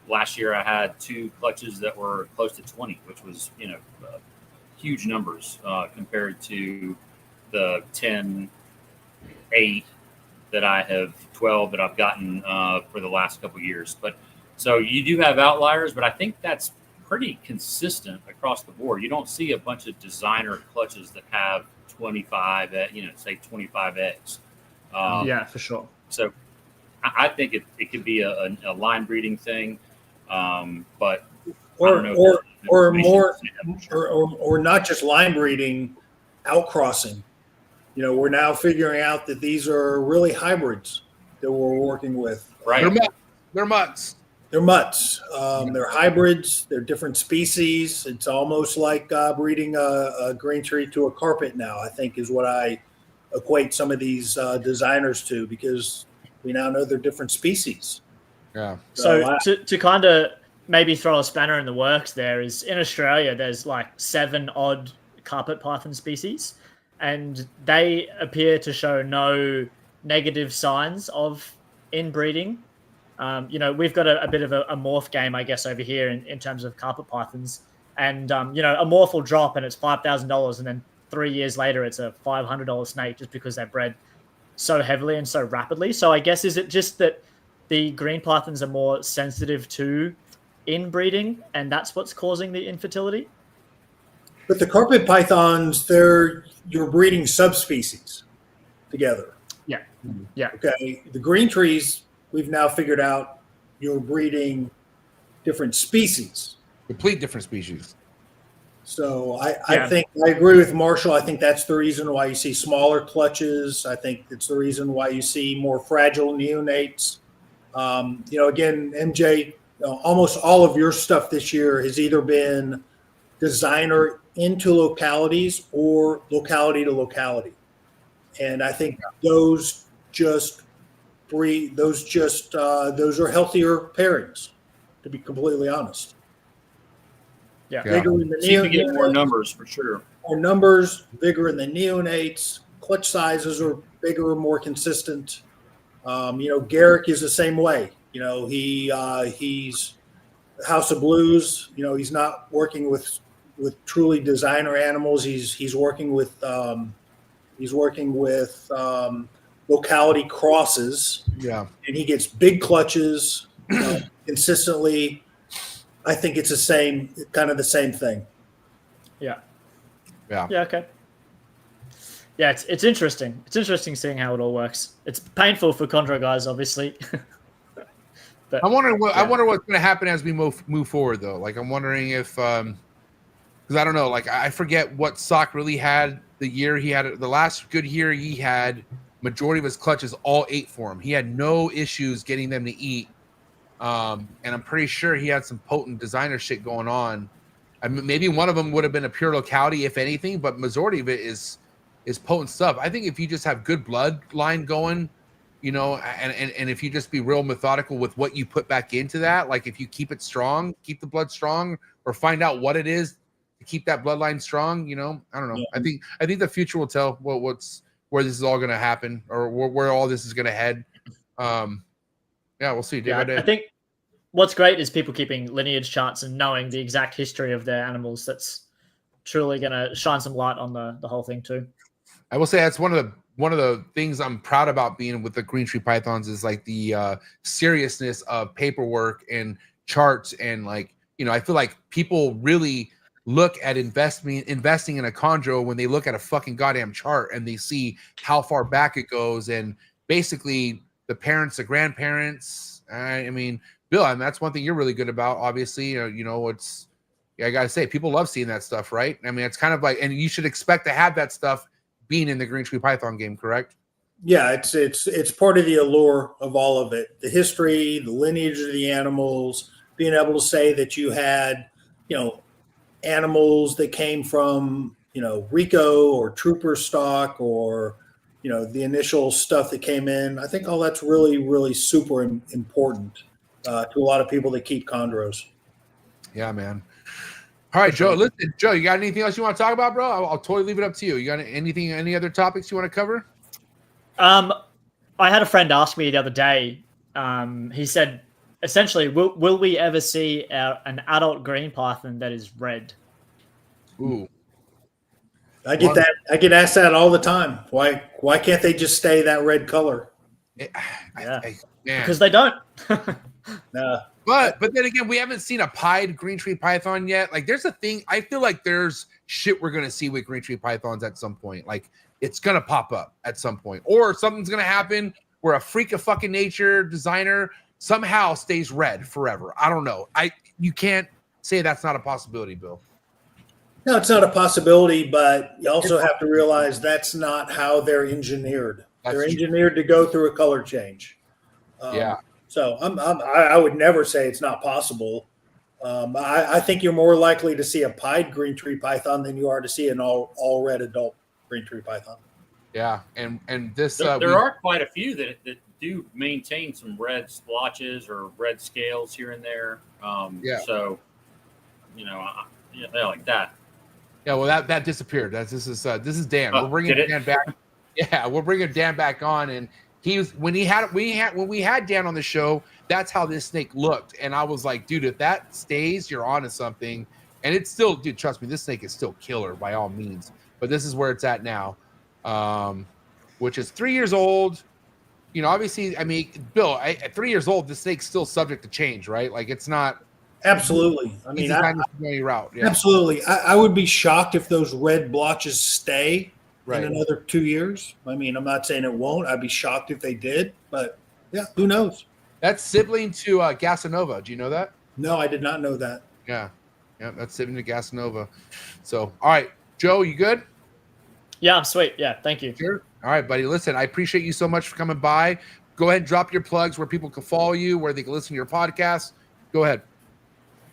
Last year I had 2 clutches that were close to 20, which was huge numbers compared to the 10, 8 that I have, 12 that I've gotten for the last couple of years. But so you do have outliers, but I think that's pretty consistent across the board. You don't see a bunch of designer clutches that have 25, say 25 eggs. Yeah, for sure. So I think it could be a line breeding thing, but or not just line breeding, outcrossing. We're now figuring out that these are really hybrids that we're working with. Right. They're mutts. They're mutts. They're hybrids. They're different species. It's almost like breeding a green tree to a carpet now, I think, is what I equate some of these designers to, because we now know they're different species. Yeah. So to kind of maybe throw a spanner in the works there is, in Australia, there's like 7 odd carpet python species, and they appear to show no negative signs of inbreeding. We've got a bit of a morph game, I guess, over here in terms of carpet pythons. And, a morph will drop and it's $5,000. And then 3 years later, it's a $500 snake just because they're bred so heavily and so rapidly. So I guess, is it just that the green pythons are more sensitive to inbreeding and that's what's causing the infertility? But the carpet pythons, you're breeding subspecies together. Yeah. Yeah. Okay. The green trees, we've now figured out you're breeding different species. Complete different species. So I think I agree with Marshall. I think that's the reason why you see smaller clutches. I think it's the reason why you see more fragile neonates. Again, MJ, almost all of your stuff this year has either been designer into localities or locality to locality. And I think those just breed, those are healthier pairings, to be completely honest. Yeah. Bigger in the seem to get more numbers for sure. More numbers, bigger in the neonates. Clutch sizes are bigger and more consistent. Garrick is the same way. He's House of Blues. He's not working with truly designer animals. He's working with locality crosses. Yeah, and he gets big clutches consistently. I think it's the same thing. Yeah. Yeah. Yeah. Okay. Yeah, it's interesting. It's interesting seeing how it all works. It's painful for chondro guys, obviously. But I wonder what's going to happen as we move forward, though. Like, I'm wondering if because I don't know, like I forget what Sock really had the year he had the last good year he had. Majority of his clutches all ate for him. He had no issues getting them to eat. And I'm pretty sure he had some potent designer shit going on. I mean, maybe one of them would have been a pure locality, if anything, but majority of it is potent stuff. I think if you just have good bloodline going, you know, and if you just be real methodical with what you put back into that, like if you keep it strong, keep the blood strong, or find out what it is to keep that bloodline strong, you know, I don't know. Yeah. I think the future will tell where this is all going to happen, or where all this is going to head. Yeah, we'll see. Yeah, I think what's great is people keeping lineage charts and knowing the exact history of their animals. That's truly going to shine some light on the whole thing too. I will say that's one of the things I'm proud about being with the Green Tree Pythons is like the seriousness of paperwork and charts, and like, you know, I feel like people really look at investing in a chondro when they look at a fucking goddamn chart and they see how far back it goes, and basically the parents, the grandparents. I mean, Bill, I mean, that's one thing you're really good about. Obviously, you know, it's, I gotta say, people love seeing that stuff, right? I mean, it's kind of like, and you should expect to have that stuff being in the Green Tree Python game, correct? Yeah, it's part of the allure of all of it. The history, the lineage of the animals, being able to say that you had, you know, animals that came from, you know, Rico or Trooper stock, or, you know, the initial stuff that came in. I think all that's really, really super important to a lot of people that keep chondros. Yeah, man. All right, Joe. Listen, Joe, you got anything else you want to talk about, bro? I'll totally leave it up to you. You got any other topics you want to cover? I had a friend ask me the other day. He said, essentially, will we ever see an adult green python that is red? Ooh, I get that. I get asked that all the time. Why can't they just stay that red color? Yeah, because they don't. No. But then again, we haven't seen a pied Green Tree Python yet. Like, there's a thing. I feel like there's shit we're gonna see with Green Tree Pythons at some point. Like, it's gonna pop up at some point, or something's gonna happen where a freak of fucking nature designer somehow stays red forever. I don't know. You can't say that's not a possibility, Bill. No, it's not a possibility, but you also have to realize that's not how they're engineered. They're engineered to go through a color change. Yeah. So I would never say it's not possible. I think you're more likely to see a pied Green Tree Python than you are to see an all red adult Green Tree Python. Yeah, and this there are quite a few that do maintain some red splotches or red scales here and there. Yeah. So, you know, yeah, like that. Yeah, well, that disappeared. This is Dan. We're bringing Dan back. Yeah, we're bringing Dan back on, and when we had Dan on the show, that's how this snake looked, and I was like, dude, if that stays, you're onto something. And it's still, dude, trust me, this snake is still killer by all means. But this is where it's at now, which is 3 years old. You know, obviously, I mean, Bill, at 3 years old, this snake's still subject to change, right? Like, it's not. Absolutely. I mean, route. Yeah. Absolutely. I would be shocked if those red blotches stay in another 2 years. I mean, I'm not saying it won't. I'd be shocked if they did, but yeah, who knows? That's sibling to Gasanova. Do you know that? No, I did not know that. Yeah, that's sibling to Gasanova. So, all right, Joe, you good? Yeah, I'm sweet. Yeah, thank you. Sure. All right, buddy. Listen, I appreciate you so much for coming by. Go ahead and drop your plugs where people can follow you, where they can listen to your podcast. Go ahead.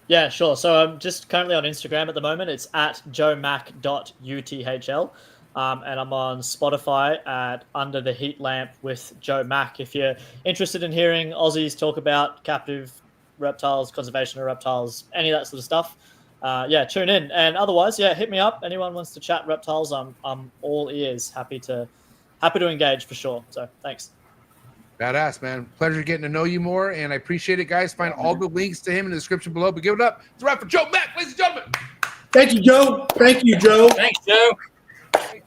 Yeah, sure. So I'm just currently on Instagram at the moment. It's at joemack.uthl. And I'm on Spotify at Under the Heat Lamp with Joe Mack. If you're interested in hearing Aussies talk about captive reptiles, conservation of reptiles, any of that sort of stuff, tune in. And otherwise, hit me up. Anyone wants to chat reptiles, I'm all ears. Happy to engage for sure. So thanks. Badass, man. Pleasure getting to know you more, and I appreciate it, guys. Find all the links to him in the description below. But give it up. It's a wrap for Joe Mack, ladies and gentlemen. Thank you, Joe. Thank you, Joe. Thanks, Joe.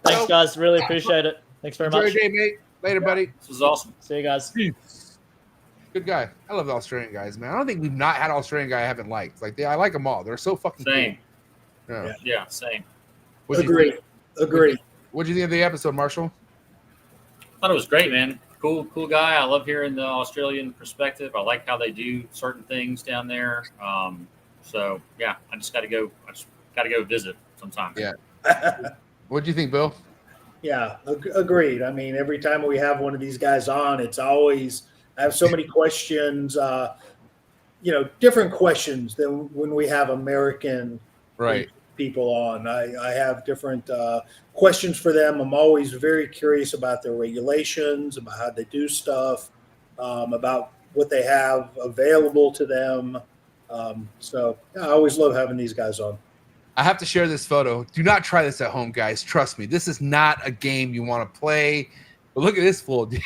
Thanks, guys. Really appreciate it. Thanks very much. Enjoy your day, mate. Later, buddy. This was awesome. See you guys. Peace. Good guy. I love the Australian guys, man. I don't think we've not had an Australian guy I haven't liked. Like, I like them all. They're so fucking same. Cool. Yeah, same. Agree. What'd you think of the episode, Marshall? I thought it was great, man. Cool guy. I love hearing the Australian perspective. I like how they do certain things down there. So yeah, I just got to go. I just got to go visit sometime. Yeah. What do you think, Bill? Yeah, agreed. I mean, every time we have one of these guys on, it's always, I have so many questions, different questions than when we have American people on. I have different questions for them. I'm always very curious about their regulations, about how they do stuff, about what they have available to them. So I always love having these guys on. I have to share this photo. Do not try this at home, guys. Trust me. This is not a game you want to play. But look at this fool, dude.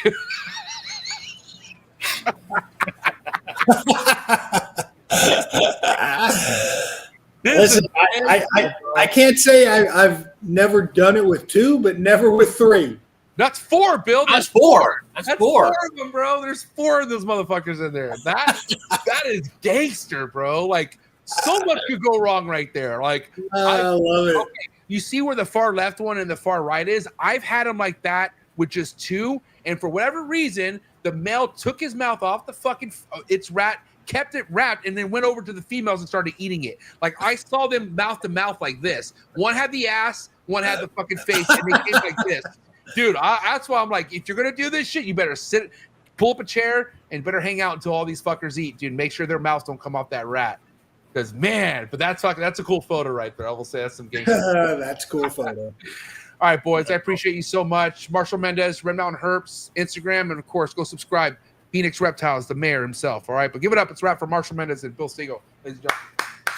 Listen, I can't say I've never done it with 2, but never with 3. That's 4, Bill. That's 4. That's 4 of them, bro. There's 4 of those motherfuckers in there. That is gangster, bro. Like, so much could go wrong right there. Like, I love it. Okay, you see where the far left one and the far right is? I've had them like that with just 2, and for whatever reason, the male took his mouth off the fucking its rat, kept it wrapped, and then went over to the females and started eating it. Like, I saw them mouth to mouth like this. One had the ass, one had the fucking face, and they came like this. Dude, that's why I'm like, if you're gonna do this shit, you better pull up a chair, and better hang out until all these fuckers eat, dude. Make sure their mouths don't come off that rat. Because that's a cool photo right there. I will say that's some gangster. That's a cool photo. All right, boys. I appreciate you so much. Marshall Mendez, Red Mountain Herps, Instagram, and of course, go subscribe. Phoenix Reptiles, the mayor himself. All right, but give it up. It's a wrap for Marshall Mendez and Bill Siegel. Ladies and gentlemen.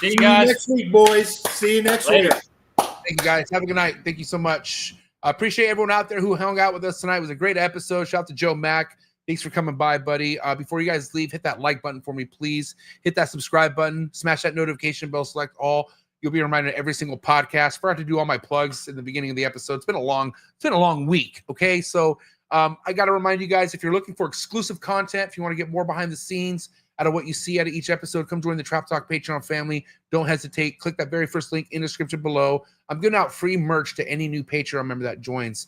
See you guys next week, boys. See you next week. Thank you, guys. Have a good night. Thank you so much. I appreciate everyone out there who hung out with us tonight. It was a great episode. Shout out to Joe Mack. Thanks for coming by, buddy. Before you guys leave, hit that like button for me, please. Hit that subscribe button. Smash that notification bell. Select all. You'll be reminded of every single podcast. Forgot to do all my plugs in the beginning of the episode. It's been a long week. Okay, so I got to remind you guys, if you're looking for exclusive content, if you want to get more behind the scenes out of what you see out of each episode, come join the Trap Talk Patreon family. Don't hesitate. Click that very first link in the description below. I'm giving out free merch to any new Patreon member that joins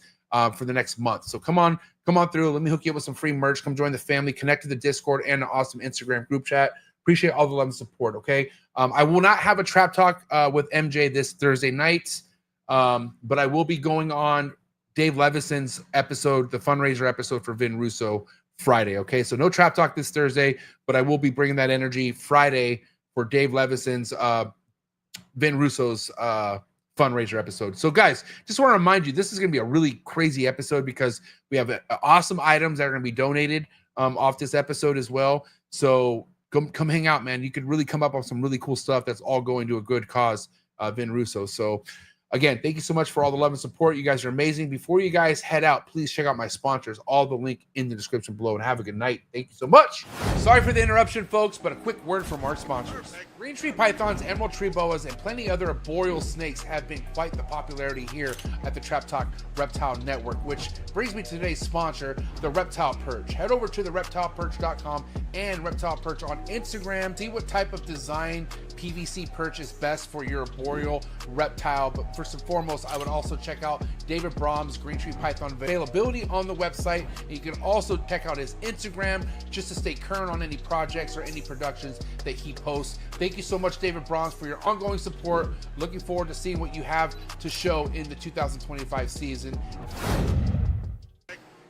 for the next month. So come on through. Let me hook you up with some free merch. Come join the family. Connect to the Discord and the awesome Instagram group chat. Appreciate all the love and support, okay? I will not have a Trap Talk with MJ this Thursday night, but I will be going on Dave Levison's episode, the fundraiser episode for Vin Russo Friday, okay? So no Trap Talk this Thursday, but I will be bringing that energy Friday for Dave Levison's Vin Russo's fundraiser episode. So guys, just want to remind you, this is going to be a really crazy episode because we have awesome items that are going to be donated off this episode as well. So come hang out, man. You could really come up with some really cool stuff that's all going to a good cause, Vin Russo. So again, thank you so much for all the love and support. You guys are amazing. Before you guys head out, please check out my sponsors. All the link in the description below, and have a good night. Thank you so much. Sorry for the interruption, folks, but a quick word from our sponsors. Green tree pythons, emerald tree boas, and plenty other arboreal snakes have been quite the popularity here at the Trap Talk Reptile Network, which brings me to today's sponsor, the Reptile Perch. Head over to the reptileperch.com and Reptile Perch on Instagram. See what type of design PVC perch is best for your arboreal reptile. But first and foremost, I would also check out David Brahm's Green Tree Python availability on the website. And you can also check out his Instagram just to stay current on any projects or any productions that he posts. Thank you so much, David Brahms, for your ongoing support. Looking forward to seeing what you have to show in the 2025 season.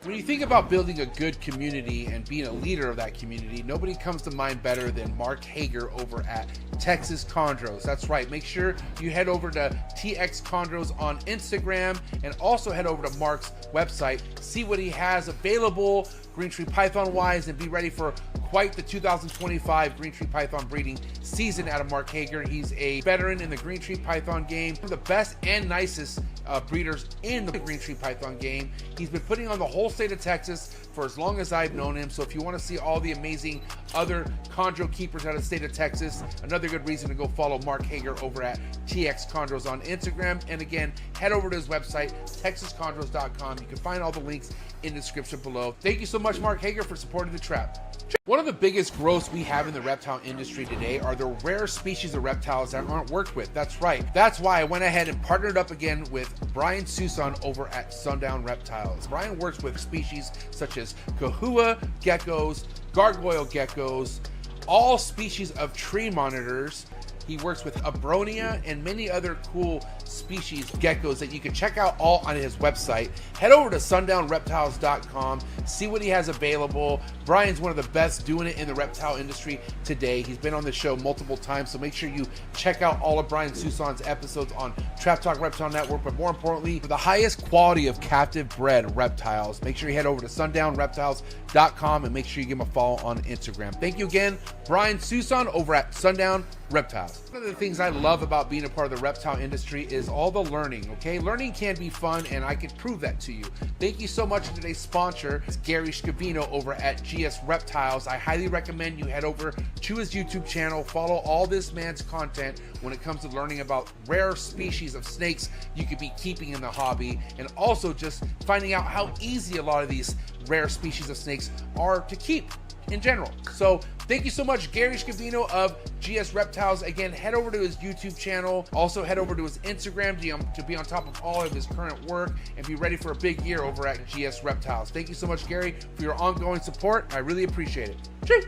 When you think about building a good community and being a leader of that community, nobody comes to mind better than Mark Hager over at Texas Chondros. That's right. Make sure you head over to TX Chondros on Instagram and also head over to Mark's website. See what he has available Green Tree Python wise, and be ready for quite the 2025 Green Tree Python breeding season out of Mark Hager. He's a veteran in the Green Tree Python game, one of the best and nicest breeders in the Green Tree Python game. He's been putting on the whole state of Texas for as long as I've known him. So if you want to see all the amazing other chondro keepers out of the state of Texas, another good reason to go follow Mark Hager over at TX Chondros on Instagram. And again, head over to his website, texaschondros.com. You can find all the links in the description below. Thank you so much, Mark Hager, for supporting the trap. One of the biggest growths we have in the reptile industry today are the rare species of reptiles that aren't worked with. That's right. That's why I went ahead and partnered up again with Brian Susan over at Sundown Reptiles. Brian works with species such as kahua geckos, gargoyle geckos, all species of tree monitors, He works with Abronia and many other cool species geckos that you can check out all on his website. Head over to sundownreptiles.com, see what he has available. Brian's one of the best doing it in the reptile industry today. He's been on the show multiple times, so make sure you check out all of Brian Susan's episodes on Trap Talk Reptile Network. But more importantly, for the highest quality of captive bred reptiles, make sure you head over to sundownreptiles.com and make sure you give him a follow on Instagram. Thank you again, Brian Susan over at Sundown Reptiles. One of the things I love about being a part of the reptile industry is all the learning, okay? Learning can be fun, and I can prove that to you. Thank you so much to today's sponsor, Gary Scavino over at GS Reptiles. I highly recommend you head over to his YouTube channel, follow all this man's content when it comes to learning about rare species of snakes you could be keeping in the hobby, and also just finding out how easy a lot of these rare species of snakes are to keep in general. So thank you so much, Gary Scavino of GS Reptiles. Again, head over to his YouTube channel. Also head over to his Instagram to be on top of all of his current work and be ready for a big year over at GS Reptiles. Thank you so much, Gary, for your ongoing support. I really appreciate it. Cheers.